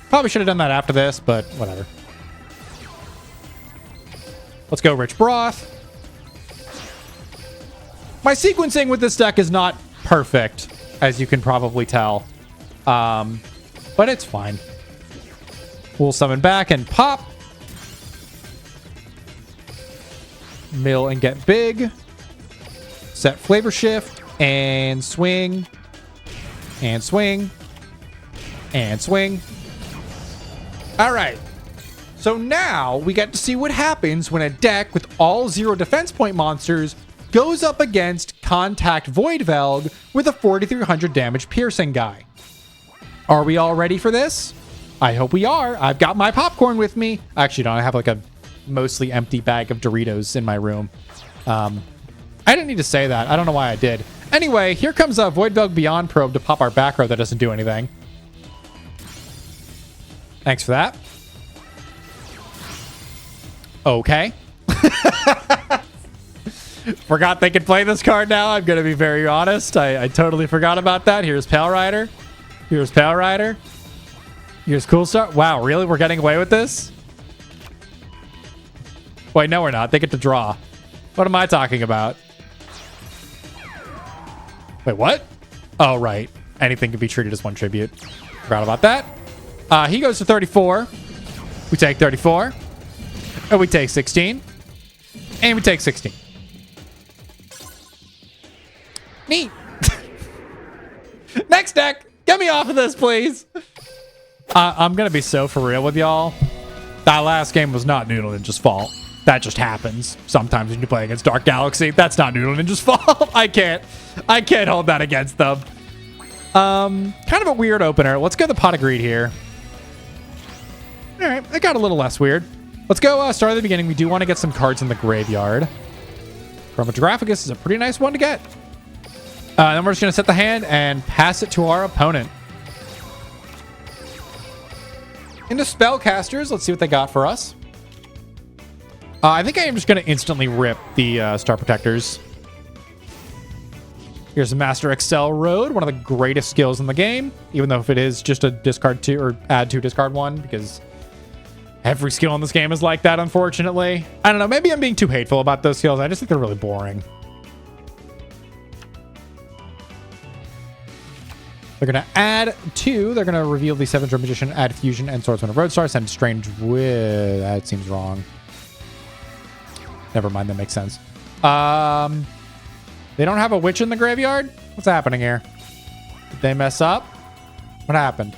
Probably should have done that after this, but whatever. Let's go Rich Broth. My sequencing with this deck is not perfect, as you can probably tell. But it's fine. We'll summon back and pop. Mill and get big. Set Flavor Shift and swing. And swing. And swing. All right. So now we get to see what happens when a deck with all 0 defense point monsters goes up against Contact Voidvelg with a 4300 damage piercing guy. Are we all ready for this? I hope we are. I've got my popcorn with me. Actually, don't. I have like a mostly empty bag of Doritos in my room. I didn't need to say that. I don't know why I did. Anyway, here comes a Voidvelg Beyond Probe to pop our back row that doesn't do anything. Thanks for that. Okay. Forgot they could play this card now. I'm going to be very honest. I totally forgot about that. Here's Pale Rider. Here's Pale Rider. Here's Cool Star. Wow, really? We're getting away with this? Wait, no, we're not. They get to draw. What am I talking about? Wait, what? Oh, right. Anything can be treated as 1 tribute. Forgot about that. He goes to 34. We take 34. And we take 16. And we take 16. Neat. Next deck. Get me off of this, please. I'm going to be so for real with y'all. That last game was not Noodle Ninja's fault. That just happens sometimes when you play against Dark Galaxy. That's not Noodle Ninja's fault. I can't hold that against them. Kind of a weird opener. Let's go the Pot of Greed here. All right, it got a little less weird. Let's go start at the beginning. We do want to get some cards in the graveyard. Chromatographics is a pretty nice one to get. Then we're just going to set the hand and pass it to our opponent. Into Spellcasters. Let's see what they got for us. I think I am just going to instantly rip the Star Protectors. Here's a Master Excel Road, one of the greatest skills in the game, even though if it is just a discard 2 or add 2, discard 1, because every skill in this game is like that, unfortunately. I don't know, maybe I'm being too hateful about those skills. I just think they're really boring. They're going to add 2. They're going to reveal the 7th Magician, add Fusion, and Swordsman of Roadstar, send Strange Wit. That seems wrong. Never mind, that makes sense. They don't have a witch in the graveyard? What's happening here? Did they mess up? What happened?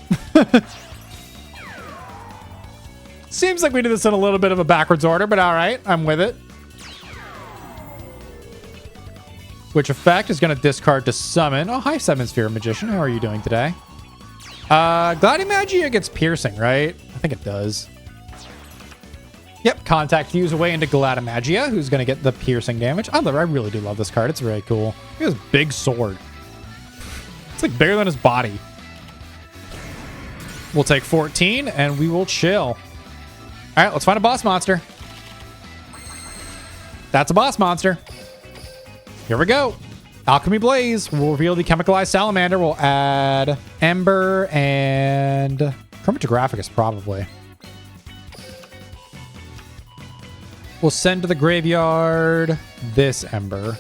Seems like we did this in a little bit of a backwards order, but all right, I'm with it. Which effect is going to discard to summon. Oh, hi, Seven Sphere Magician. How are you doing today? Gladimagia gets piercing, right? I think it does. Yep, Contact Fuse away into Gladimagia, who's going to get the piercing damage. I really do love this card. It's very cool. He has a big sword. It's like bigger than his body. We'll take 14, and we will chill. All right, let's find a boss monster. That's a boss monster. Here we go. Alchemy Blaze. We'll reveal the Chemicalized Salamander. We'll add Ember and Chromatographicus, probably. We'll send to the graveyard this Ember.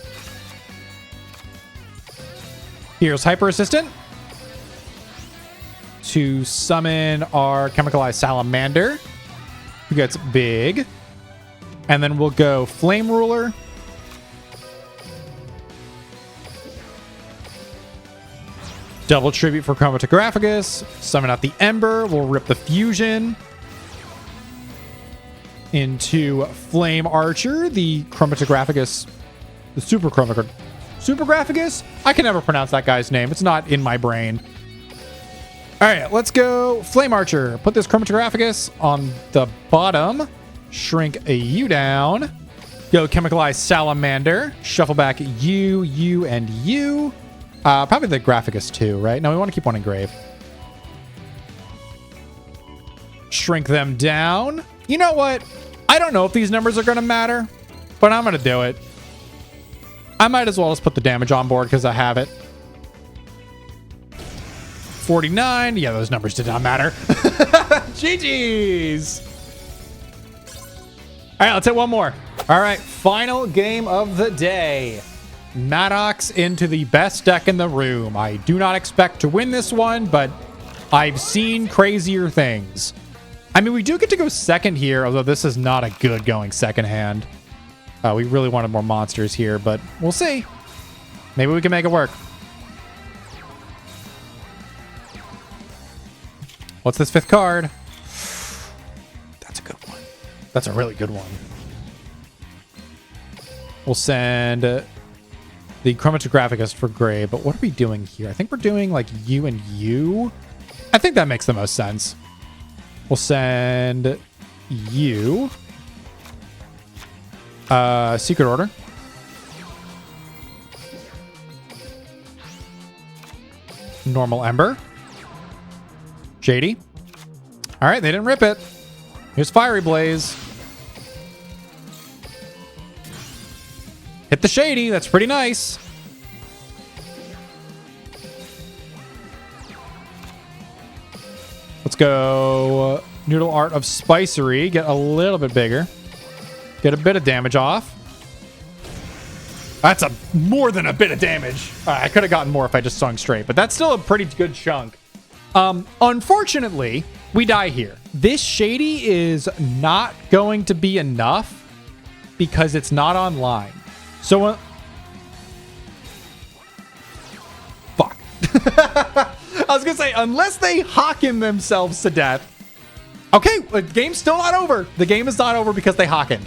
Here's Hyper Assistant to summon our Chemicalized Salamander, who gets big. And then we'll go Flame Ruler. Double Tribute for Chromatographicus. Summon out the Ember. We'll rip the Fusion. into Flame Archer, the Chromatographicus, the Supergraphicus? I can never pronounce that guy's name. It's not in my brain. All right, let's go Flame Archer. Put this Chromatographicus on the bottom. Shrink you down. Go Chemicalize Salamander. Shuffle back you, and you. Probably the Graphicus too, right? No, we want to keep one engraved. Shrink them down. You know what? I don't know if these numbers are going to matter, but I'm going to do it. I might as well just put the damage on board because I have it. 49. Yeah, those numbers did not matter. GG's. All right, let's hit one more. All right, final game of the day. Maddox into the best deck in the room. I do not expect to win this one, but I've seen crazier things. I mean, we do get to go second here, although this is not a good going second hand. We really wanted more monsters here, but we'll see. Maybe we can make it work. What's this fifth card? That's a good one. That's a really good one. We'll send the Chromatographicus for gray, but what are we doing here? I think we're doing like you and you. I think that makes the most sense. We'll send you. Secret Order. Normal Ember. Shady. All right, they didn't rip it. Here's Fiery Blaze. Hit the Shady. That's pretty nice. Let's go Noodle Art of Spicery. Get a little bit bigger. Get a bit of damage off. That's more than a bit of damage. I could have gotten more if I just sung straight, but that's still a pretty good chunk. Unfortunately, we die here. This Shady is not going to be enough because it's not online. So, fuck. I was going to say, unless they Haken themselves to death. Okay, the game's still not over. The game is not over because they Hakened.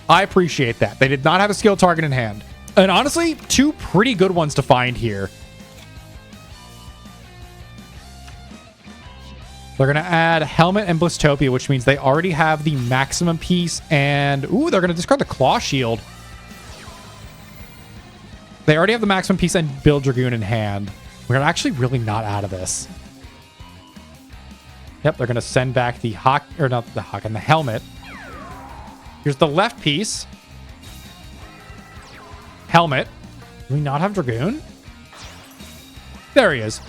I appreciate that. They did not have a skill target in hand. And honestly, two pretty good ones to find here. They're going to add Helmet and Blistopia, which means they already have the maximum piece. And, ooh, they're going to discard the Claw Shield. They already have the maximum piece and Build Dragoon in hand. We're actually really not out of this. Yep, they're going to send back the Hawk, or not the Hawk, and the Helmet. Here's the left piece. Helmet. Do we not have Dragoon? There he is.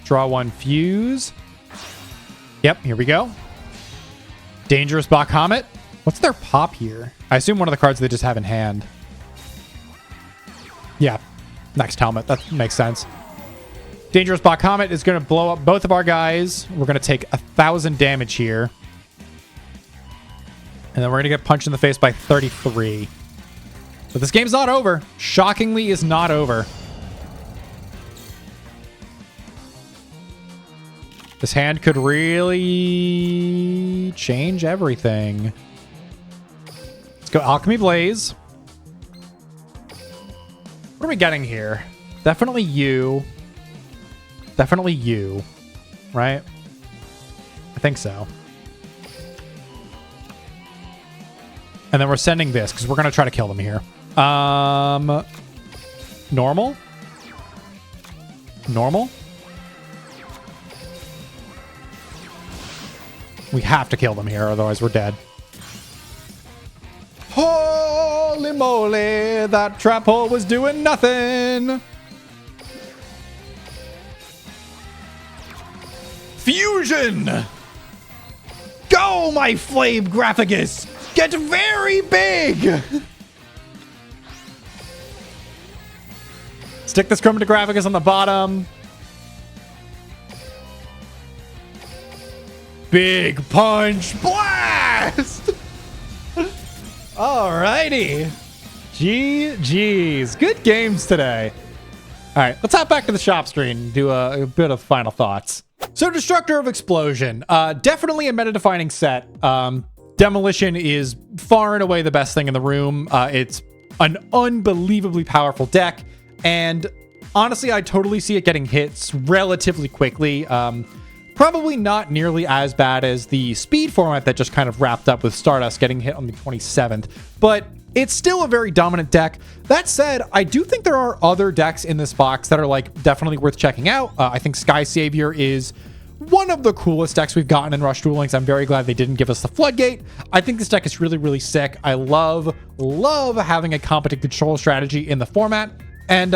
Draw one Fuse. Yep, here we go. Dangerous Bahamut. What's their pop here? I assume one of the cards they just have in hand. Yeah, next Helmet. That makes sense. Dangerous Bahamut is going to blow up both of our guys. We're going to take 1,000 damage here. And then we're going to get punched in the face by 33. But this game's not over. Shockingly, is not over. This hand could really change everything. Let's go Alchemy Blaze. What are we getting here? Definitely you. Definitely you. Right? I think so. And then we're sending this because we're going to try to kill them here. Normal? Normal? We have to kill them here, otherwise we're dead. Holy moly, that trap hole was doing nothing. Fusion! Go, my Flame Graphicus! Get very big! Stick this Chromatographicus on the bottom. Big punch blast! Alrighty. GG's. Good games today. All right, let's hop back to the shop screen and do a bit of final thoughts. So Destructor of Explosion, definitely a meta-defining set. Demolition is far and away the best thing in the room. It's an unbelievably powerful deck, and honestly, I totally see it getting hits relatively quickly. Probably not nearly as bad as the speed format that just kind of wrapped up with Stardust getting hit on the 27th, but it's still a very dominant deck. That said, I do think there are other decks in this box that are like definitely worth checking out. I think Skysavior is one of the coolest decks we've gotten in Rush Duel Links. I'm very glad they didn't give us the Floodgate. I think this deck is really, really sick. I love having a competent control strategy in the format. And,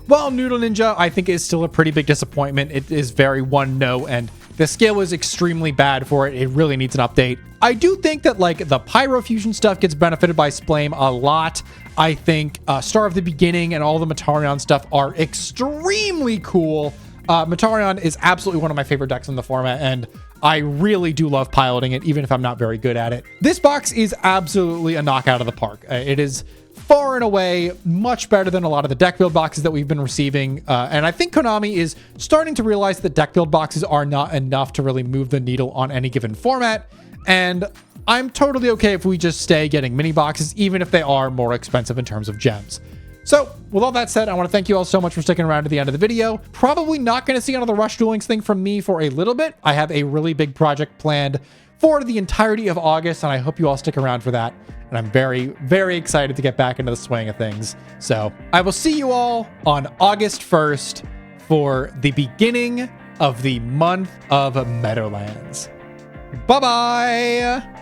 well, Noodle Ninja, I think, is still a pretty big disappointment. It is very 1-0, and the scale is extremely bad for it. It really needs an update. I do think that, like, the Pyro Fusion stuff gets benefited by Splame a lot. I think Star of the Beginning and all the Metarion stuff are extremely cool. Metarion is absolutely one of my favorite decks in the format, and I really do love piloting it, even if I'm not very good at it. This box is absolutely a knockout of the park. It is far and away much better than a lot of the deck build boxes that we've been receiving. And I think Konami is starting to realize that deck build boxes are not enough to really move the needle on any given format. And I'm totally okay if we just stay getting mini boxes, even if they are more expensive in terms of gems. So with all that said, I want to thank you all so much for sticking around to the end of the video. Probably not going to see another Rush Duel Links thing from me for a little bit. I have a really big project planned for the entirety of August, and I hope you all stick around for that. And I'm very, very excited to get back into the swing of things. So I will see you all on August 1st for the beginning of the month of Meadowlands. Bye-bye!